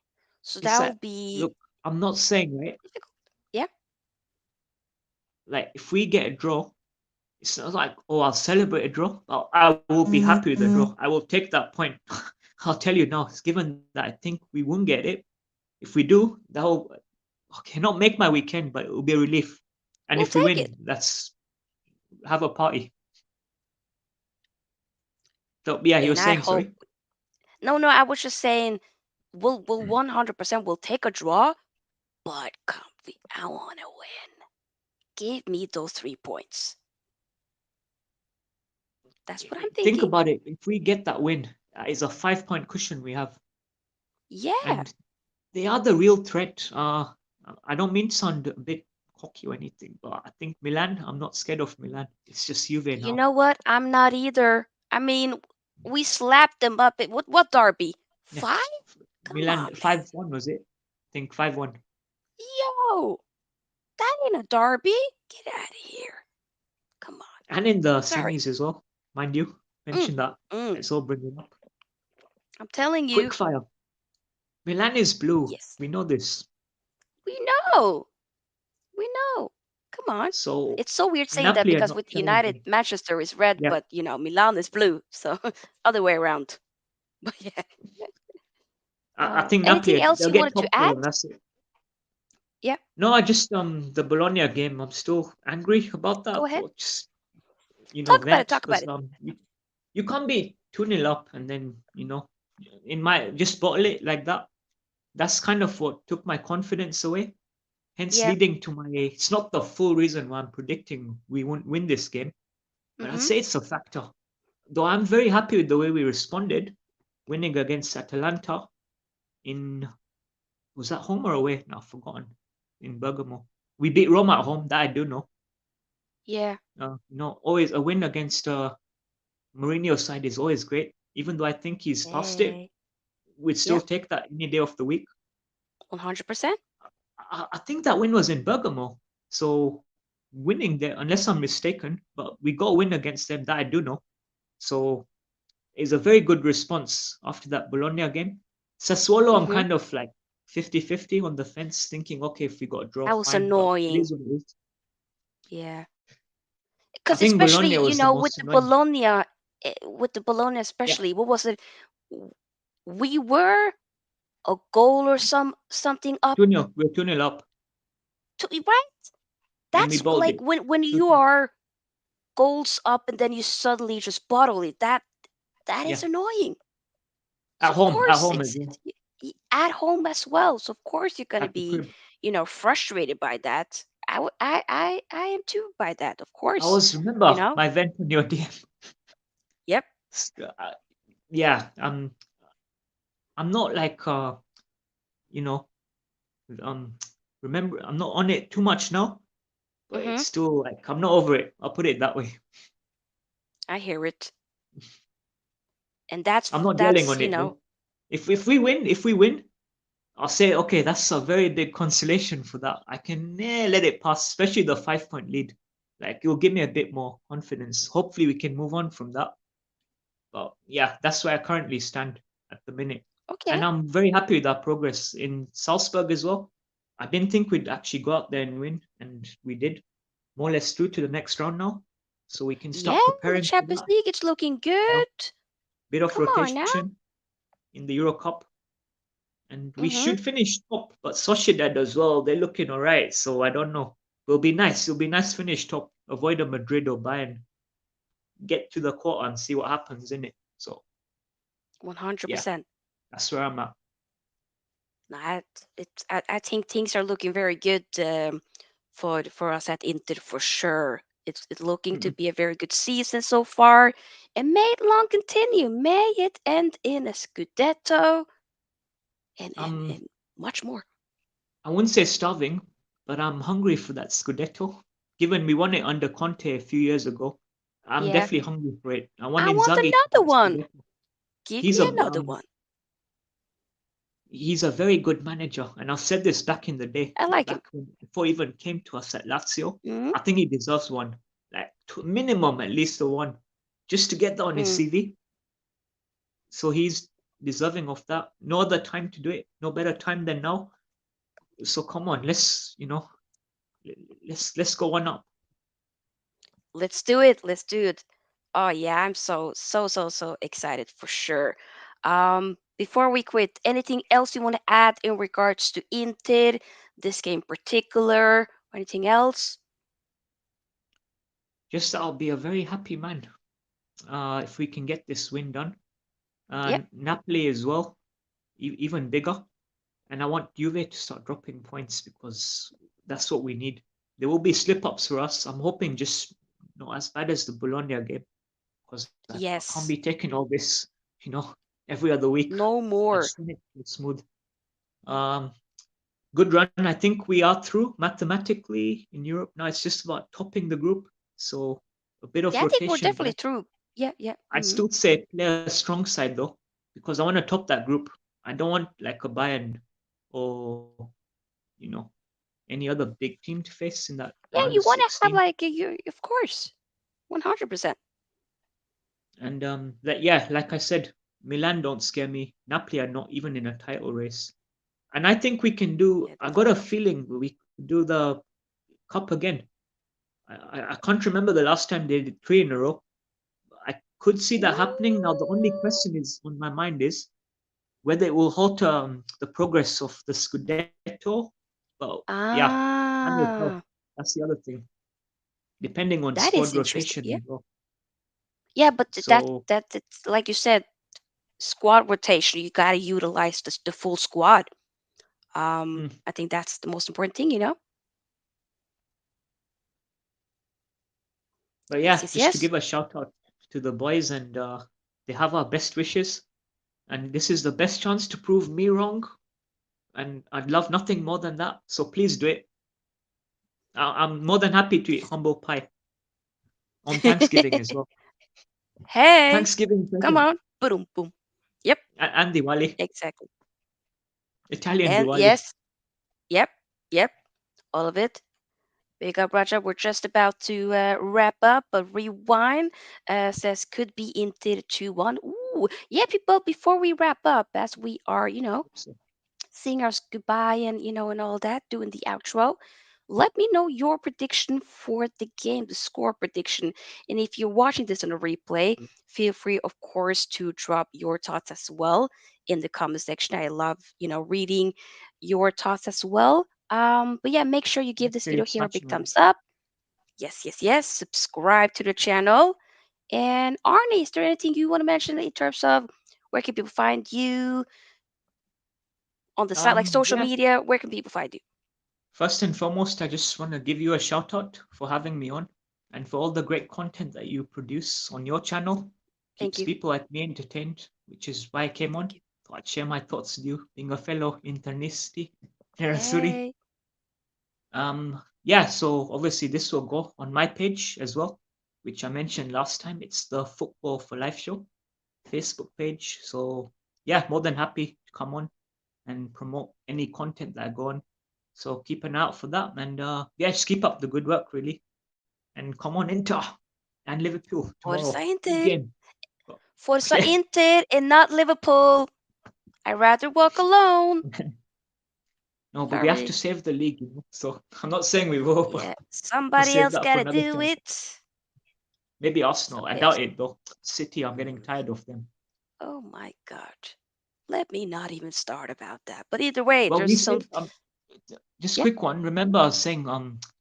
[SPEAKER 1] So
[SPEAKER 2] It's
[SPEAKER 1] that will
[SPEAKER 2] like,
[SPEAKER 1] be
[SPEAKER 2] look, I'm not saying, right?
[SPEAKER 1] difficult. Yeah.
[SPEAKER 2] Like, if we get a draw, it's not like, oh, I'll celebrate a draw. I will be happy with the draw. I will take that point. I'll tell you now, it's given that I think we won't get it. If we do, that'll okay, not make my weekend, but it will be a relief. And
[SPEAKER 1] We'll
[SPEAKER 2] if we
[SPEAKER 1] take
[SPEAKER 2] win,
[SPEAKER 1] it.
[SPEAKER 2] let's have a party. So yeah, you were
[SPEAKER 1] And I
[SPEAKER 2] saying,
[SPEAKER 1] hope
[SPEAKER 2] sorry.
[SPEAKER 1] no, I was just saying we'll 100% will take a draw, but comfy, I want to win. Give me those 3 points. That's what I'm
[SPEAKER 2] Think
[SPEAKER 1] thinking.
[SPEAKER 2] about it. If we get that win, that is a 5 point cushion we have,
[SPEAKER 1] Yeah.
[SPEAKER 2] and they are the real threat. I don't mean to sound a bit cocky or anything, but I think Milan. I'm not scared of Milan. It's just Juve
[SPEAKER 1] You
[SPEAKER 2] now.
[SPEAKER 1] know what? I'm not either. I mean, we slapped them up at what derby?
[SPEAKER 2] Yeah,
[SPEAKER 1] 5? Come
[SPEAKER 2] Milan
[SPEAKER 1] on, man.
[SPEAKER 2] 5-1 was it? I think 5-1.
[SPEAKER 1] Yo, that ain't a derby. Get out of here. Come on.
[SPEAKER 2] And in the
[SPEAKER 1] Sorry.
[SPEAKER 2] semis as well, mind you.
[SPEAKER 1] Mm,
[SPEAKER 2] Mention that.
[SPEAKER 1] mm.
[SPEAKER 2] Let's all bring it up.
[SPEAKER 1] I'm telling you.
[SPEAKER 2] Quick fire. Milan is blue.
[SPEAKER 1] Yes.
[SPEAKER 2] We know this.
[SPEAKER 1] We know. We know. Come on.
[SPEAKER 2] So
[SPEAKER 1] It's so weird saying that
[SPEAKER 2] Napoli are
[SPEAKER 1] because
[SPEAKER 2] not
[SPEAKER 1] with United,
[SPEAKER 2] challenging.
[SPEAKER 1] Manchester is red,
[SPEAKER 2] Yeah,
[SPEAKER 1] but Milan is blue. So other way around. But yeah.
[SPEAKER 2] I think
[SPEAKER 1] Anything
[SPEAKER 2] Napoli
[SPEAKER 1] else
[SPEAKER 2] they'll
[SPEAKER 1] you
[SPEAKER 2] get
[SPEAKER 1] wanted to
[SPEAKER 2] top
[SPEAKER 1] add?
[SPEAKER 2] four and that's it.
[SPEAKER 1] Yeah.
[SPEAKER 2] No, I just the Bologna game. I'm still angry about
[SPEAKER 1] Go
[SPEAKER 2] that,
[SPEAKER 1] ahead.
[SPEAKER 2] but just
[SPEAKER 1] Talk about it.
[SPEAKER 2] vent
[SPEAKER 1] Talk about
[SPEAKER 2] because
[SPEAKER 1] it.
[SPEAKER 2] you can't be 2-0 up and then in my just bottle it like that. That's kind of what took my confidence away. Hence,
[SPEAKER 1] Yeah.
[SPEAKER 2] leading to my. It's not the full reason why I'm predicting we won't win this game, but I'd
[SPEAKER 1] Mm-hmm.
[SPEAKER 2] say it's a factor. Though I'm very happy with the way we responded, winning against Atalanta in was that home or away? No, I've forgotten. In Bergamo, we beat Roma at home. That I do know.
[SPEAKER 1] Yeah.
[SPEAKER 2] Always a win against Mourinho's side is always great. Even though I think he's past it,
[SPEAKER 1] Hey.
[SPEAKER 2] we'd still
[SPEAKER 1] Yep.
[SPEAKER 2] take that any day of the week.
[SPEAKER 1] 100%.
[SPEAKER 2] I think that win was in Bergamo, so winning there, unless I'm mistaken, but we got a win against them. That I do know. So it's a very good response after that Bologna game. Sassuolo, I'm
[SPEAKER 1] Mm-hmm.
[SPEAKER 2] kind of like 50-50 on the fence, thinking, okay, if we got a draw,
[SPEAKER 1] That was
[SPEAKER 2] fine, but it
[SPEAKER 1] annoying.
[SPEAKER 2] is what it is.
[SPEAKER 1] Yeah.
[SPEAKER 2] I
[SPEAKER 1] Because
[SPEAKER 2] think
[SPEAKER 1] especially,
[SPEAKER 2] Bologna was the
[SPEAKER 1] with
[SPEAKER 2] most
[SPEAKER 1] the
[SPEAKER 2] annoying.
[SPEAKER 1] Bologna,
[SPEAKER 2] Yeah,
[SPEAKER 1] especially, what was it? W- We were a goal or something up
[SPEAKER 2] 2-0. We're 2-0 up,
[SPEAKER 1] to right.
[SPEAKER 2] and we
[SPEAKER 1] That's
[SPEAKER 2] bowled
[SPEAKER 1] like
[SPEAKER 2] it.
[SPEAKER 1] when you
[SPEAKER 2] 2-2.
[SPEAKER 1] are goals up and then you suddenly just bottle it. That
[SPEAKER 2] Yeah,
[SPEAKER 1] is annoying. So of
[SPEAKER 2] at
[SPEAKER 1] course
[SPEAKER 2] home as well,
[SPEAKER 1] it's at home as well. So of course you're gonna
[SPEAKER 2] at the
[SPEAKER 1] be,
[SPEAKER 2] crib.
[SPEAKER 1] frustrated by that. I am too by that. Of
[SPEAKER 2] I
[SPEAKER 1] course,
[SPEAKER 2] was
[SPEAKER 1] you
[SPEAKER 2] remember
[SPEAKER 1] know.
[SPEAKER 2] my vent on your DM.
[SPEAKER 1] Yep.
[SPEAKER 2] Yeah, I'm not like you know, um, remember I'm not on it too much now, but it's
[SPEAKER 1] Mhm.
[SPEAKER 2] still like I'm not over it. I'll put it that way.
[SPEAKER 1] I hear it, and
[SPEAKER 2] I'm not dwelling
[SPEAKER 1] that's
[SPEAKER 2] on it though. If we win, I'll say okay, that's a very big consolation for that. I can let it pass, especially the 5 point lead. Like it'll give me a bit more confidence. Hopefully, we can move on from that. But yeah, that's where I currently stand at the minute.
[SPEAKER 1] okay.
[SPEAKER 2] And I'm very happy with our progress in Salzburg as well. I didn't think we'd actually go out there and win, and we did. More or less through to the next round now. So we can
[SPEAKER 1] Yeah,
[SPEAKER 2] start
[SPEAKER 1] the
[SPEAKER 2] preparing for
[SPEAKER 1] Champions
[SPEAKER 2] that.
[SPEAKER 1] League, it's looking
[SPEAKER 2] You know,
[SPEAKER 1] good.
[SPEAKER 2] bit of
[SPEAKER 1] Come on now.
[SPEAKER 2] rotation in the Euro Cup. And we
[SPEAKER 1] Mhm.
[SPEAKER 2] should finish top, but Sociedad as well, they're looking alright. So I don't know. It'll be nice. It'll be nice to finish top, avoid a Madrid or Bayern, get to the quarter and see what happens in it. So yeah,
[SPEAKER 1] 100%.
[SPEAKER 2] that's where I'm at.
[SPEAKER 1] I, I think things are looking very good, for us at Inter for sure. It's looking to
[SPEAKER 2] Mm-mm.
[SPEAKER 1] be a very good season so far, and may it long continue. May it end in a Scudetto and and
[SPEAKER 2] Um,
[SPEAKER 1] and much more.
[SPEAKER 2] I wouldn't say starving, but I'm hungry for that Scudetto. Given we won it under Conte a few years ago, I'm
[SPEAKER 1] Yeah,
[SPEAKER 2] definitely hungry for it. I want
[SPEAKER 1] I want
[SPEAKER 2] Inzaghi to
[SPEAKER 1] another
[SPEAKER 2] get
[SPEAKER 1] one.
[SPEAKER 2] Scudetto.
[SPEAKER 1] Give
[SPEAKER 2] He's
[SPEAKER 1] me
[SPEAKER 2] a
[SPEAKER 1] another one.
[SPEAKER 2] he's a very good manager, and I've said this back in the day,
[SPEAKER 1] I like him.
[SPEAKER 2] before he even came to us at Lazio.
[SPEAKER 1] Mm,
[SPEAKER 2] I think he deserves one, like to minimum at least a one, just to get that on his
[SPEAKER 1] mm.
[SPEAKER 2] CV. So he's deserving of that. No other time to do it. No better time than now. So come on, let's go one up.
[SPEAKER 1] Let's do it. Let's do it. Oh yeah, I'm so excited for sure. Before we quit, anything else you want to add in regards to Inter, this game particular, or anything else?
[SPEAKER 2] Just I'll be a very happy man if we can get this win done.
[SPEAKER 1] Yep.
[SPEAKER 2] Napoli as well, even bigger. And I want Juve to start dropping points because that's what we need. There will be slip ups for us. I'm hoping just not as bad as the Bologna game because I can't be
[SPEAKER 1] Yes.
[SPEAKER 2] taking all this, you know, every other week.
[SPEAKER 1] No
[SPEAKER 2] I
[SPEAKER 1] more.
[SPEAKER 2] just want it to be smooth. Um, Good run. I think we are through mathematically in Europe now. It's just about topping the group. So a bit of
[SPEAKER 1] Yeah, I think we're
[SPEAKER 2] rotation
[SPEAKER 1] definitely
[SPEAKER 2] there.
[SPEAKER 1] through. Yeah, yeah.
[SPEAKER 2] I'd still say play a strong side though, because I want to top that group. I don't want like a Bayern or you know any other big team to face in that
[SPEAKER 1] Yeah,
[SPEAKER 2] round of
[SPEAKER 1] you want to have
[SPEAKER 2] 16.
[SPEAKER 1] like you, of course, 100%.
[SPEAKER 2] And that yeah, like I said, Milan don't scare me. Napoli are not even in a title race. And I think we can do.
[SPEAKER 1] Yeah,
[SPEAKER 2] I
[SPEAKER 1] that's
[SPEAKER 2] got a
[SPEAKER 1] true.
[SPEAKER 2] feeling we could do the cup again. I can't remember the last time they did three in a row. I could see that happening. Now the only question is on my mind is whether it will halt the progress of the Scudetto. But yeah, time will tell.
[SPEAKER 1] Ah,
[SPEAKER 2] That's the other thing. Depending on
[SPEAKER 1] that
[SPEAKER 2] squad
[SPEAKER 1] is interesting.
[SPEAKER 2] rotation
[SPEAKER 1] Yeah,
[SPEAKER 2] as well.
[SPEAKER 1] yeah, but
[SPEAKER 2] So
[SPEAKER 1] it's like you said, squad rotation. You got to utilize the full squad.
[SPEAKER 2] mm,
[SPEAKER 1] I think that's the most important thing.
[SPEAKER 2] but
[SPEAKER 1] Yes,
[SPEAKER 2] yeah,
[SPEAKER 1] yes,
[SPEAKER 2] just to
[SPEAKER 1] yes.
[SPEAKER 2] give a shout out to the boys and they have our best wishes. And this is the best chance to prove me wrong. And I'd love nothing more than that. So please do it. I'm more than happy to eat humble pie on Thanksgiving as well.
[SPEAKER 1] Hey,
[SPEAKER 2] Thanksgiving
[SPEAKER 1] come
[SPEAKER 2] present
[SPEAKER 1] on. Boom, boom. Yep,
[SPEAKER 2] and Diwali,
[SPEAKER 1] exactly.
[SPEAKER 2] Italian
[SPEAKER 1] And
[SPEAKER 2] Diwali.
[SPEAKER 1] yes, yep, yep, all of it. Big up, Raja. We're just about to wrap up, but rewind says could be into 2-1. Ooh, yeah, people, before we wrap up, as we are,
[SPEAKER 2] So,
[SPEAKER 1] saying our goodbye and and all that, doing the outro. Let me know your prediction for the game, the score prediction. And if you're watching this on a replay, feel free, of course, to drop your thoughts as well in the comment section. I love, reading your thoughts as well. But yeah, make sure you give
[SPEAKER 2] make
[SPEAKER 1] this
[SPEAKER 2] sure you're
[SPEAKER 1] video here a big
[SPEAKER 2] smashing a like.
[SPEAKER 1] thumbs up. Yes, yes, yes. Subscribe to the channel. And Arnie, is there anything you want to mention in terms of where can people find you on the site, like social
[SPEAKER 2] Yeah.
[SPEAKER 1] media? Where can people find you?
[SPEAKER 2] First and foremost, I just want to give you a shout out for having me on and for all the great content that you produce on your channel.
[SPEAKER 1] Thank
[SPEAKER 2] Keeps
[SPEAKER 1] you.
[SPEAKER 2] people like me entertained, which is why I came
[SPEAKER 1] Thank
[SPEAKER 2] on.
[SPEAKER 1] you.
[SPEAKER 2] Thought I'd share my thoughts with you, being a fellow internisti, nerazzurri.
[SPEAKER 1] Hey.
[SPEAKER 2] Yeah, so obviously this will go on my page as well, which I mentioned last time. It's the Football for Life show Facebook page. So yeah, more than happy to come on and promote any content that I go on. So keep an eye out for that. And yeah, just keep up the good work, really. And come on, Inter and Liverpool tomorrow.
[SPEAKER 1] Forza
[SPEAKER 2] Big
[SPEAKER 1] Inter.
[SPEAKER 2] game. But,
[SPEAKER 1] Forza
[SPEAKER 2] yeah.
[SPEAKER 1] Inter and not Liverpool. I'd rather walk alone.
[SPEAKER 2] No, but we have to
[SPEAKER 1] Sorry.
[SPEAKER 2] save the league. So I'm not saying we will, but
[SPEAKER 1] Yeah.
[SPEAKER 2] we'll
[SPEAKER 1] Somebody
[SPEAKER 2] save
[SPEAKER 1] else
[SPEAKER 2] that for
[SPEAKER 1] gotta
[SPEAKER 2] another
[SPEAKER 1] do
[SPEAKER 2] time.
[SPEAKER 1] it.
[SPEAKER 2] Maybe Arsenal. I
[SPEAKER 1] Somebody
[SPEAKER 2] doubt
[SPEAKER 1] else.
[SPEAKER 2] it, though. City, I'm getting
[SPEAKER 1] Mm,
[SPEAKER 2] tired of them.
[SPEAKER 1] oh my God. Let me not even start about that. But either way,
[SPEAKER 2] Well,
[SPEAKER 1] there's
[SPEAKER 2] we
[SPEAKER 1] some.
[SPEAKER 2] saved just
[SPEAKER 1] Yeah.
[SPEAKER 2] quick one. Remember, I was saying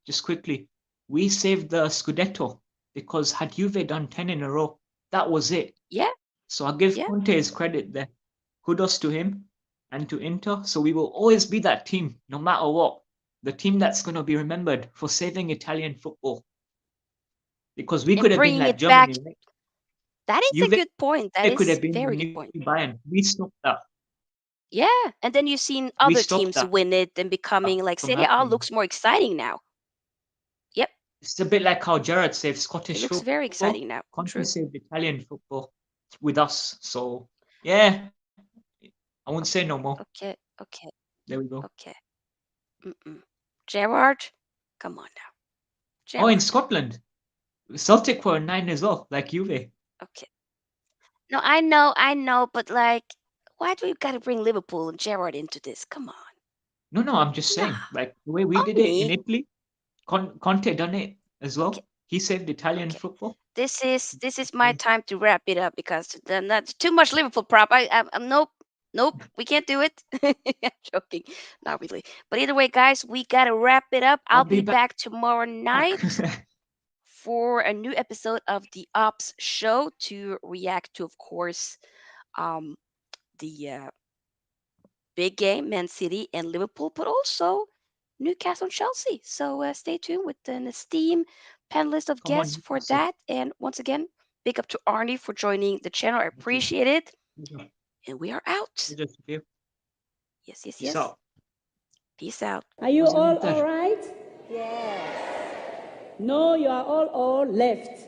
[SPEAKER 2] just quickly, we saved the Scudetto because had Juve done 10 in a row, that was it.
[SPEAKER 1] Yeah.
[SPEAKER 2] So I give
[SPEAKER 1] Yeah.
[SPEAKER 2] Conte his credit there. Kudos to him and to Inter. So we will always be that team, no matter what. The team that's going to be remembered for saving Italian football. Because we could
[SPEAKER 1] And
[SPEAKER 2] have been
[SPEAKER 1] bringing
[SPEAKER 2] like
[SPEAKER 1] it back.
[SPEAKER 2] Germany, right?
[SPEAKER 1] That is a
[SPEAKER 2] Juve
[SPEAKER 1] good point.
[SPEAKER 2] could
[SPEAKER 1] That
[SPEAKER 2] have
[SPEAKER 1] is
[SPEAKER 2] been the
[SPEAKER 1] very
[SPEAKER 2] new
[SPEAKER 1] good point.
[SPEAKER 2] Bayern. We stopped that.
[SPEAKER 1] Yeah. And then you've seen
[SPEAKER 2] We
[SPEAKER 1] other
[SPEAKER 2] stopped
[SPEAKER 1] teams
[SPEAKER 2] that
[SPEAKER 1] win it and becoming like
[SPEAKER 2] from
[SPEAKER 1] Serie A
[SPEAKER 2] happening.
[SPEAKER 1] looks more exciting now. Yep.
[SPEAKER 2] It's a bit like how Gerrard saved
[SPEAKER 1] It
[SPEAKER 2] Scottish
[SPEAKER 1] looks very
[SPEAKER 2] football.
[SPEAKER 1] exciting now.
[SPEAKER 2] Conte
[SPEAKER 1] True.
[SPEAKER 2] saved Italian football with us. So yeah, I won't say no more.
[SPEAKER 1] Okay. Okay.
[SPEAKER 2] There we go.
[SPEAKER 1] Okay. Mm-mm. Gerard, come on now.
[SPEAKER 2] Oh, in
[SPEAKER 1] Gerard.
[SPEAKER 2] Scotland, Celtic were 9 as well, like Juve.
[SPEAKER 1] Okay. No, I know, but like, why do you got to bring Liverpool and Gerard into this? Come on.
[SPEAKER 2] No, I'm just
[SPEAKER 1] Nah,
[SPEAKER 2] saying, like the way we did it in
[SPEAKER 1] only.
[SPEAKER 2] Italy, Conte done it as
[SPEAKER 1] Okay.
[SPEAKER 2] well. He saved Italian
[SPEAKER 1] Okay.
[SPEAKER 2] football.
[SPEAKER 1] This is my time to wrap it up because then that's too much Liverpool prop. I'm nope, we can't do it. I'm joking, not really. But either way, guys, we gotta wrap it up.
[SPEAKER 2] I'll
[SPEAKER 1] I'll
[SPEAKER 2] be
[SPEAKER 1] be
[SPEAKER 2] back.
[SPEAKER 1] back tomorrow night for a new episode of the Ops Show to react to, of course, um, the big game, Man City and Liverpool, but also Newcastle and Chelsea. So stay tuned with an esteemed panelist of
[SPEAKER 2] Come
[SPEAKER 1] guests
[SPEAKER 2] on,
[SPEAKER 1] for
[SPEAKER 2] Newcastle.
[SPEAKER 1] that. And once again, big up to Arnie for joining the channel. I
[SPEAKER 2] Thank you.
[SPEAKER 1] appreciate it.
[SPEAKER 2] Pleasure.
[SPEAKER 1] And we are out.
[SPEAKER 2] Pleasure, Sofia.
[SPEAKER 1] Yes, yes,
[SPEAKER 2] Peace
[SPEAKER 1] yes.
[SPEAKER 2] out.
[SPEAKER 1] Peace out.
[SPEAKER 3] Are you
[SPEAKER 2] Così
[SPEAKER 3] all
[SPEAKER 2] Inter.
[SPEAKER 3] right? No, you are all left.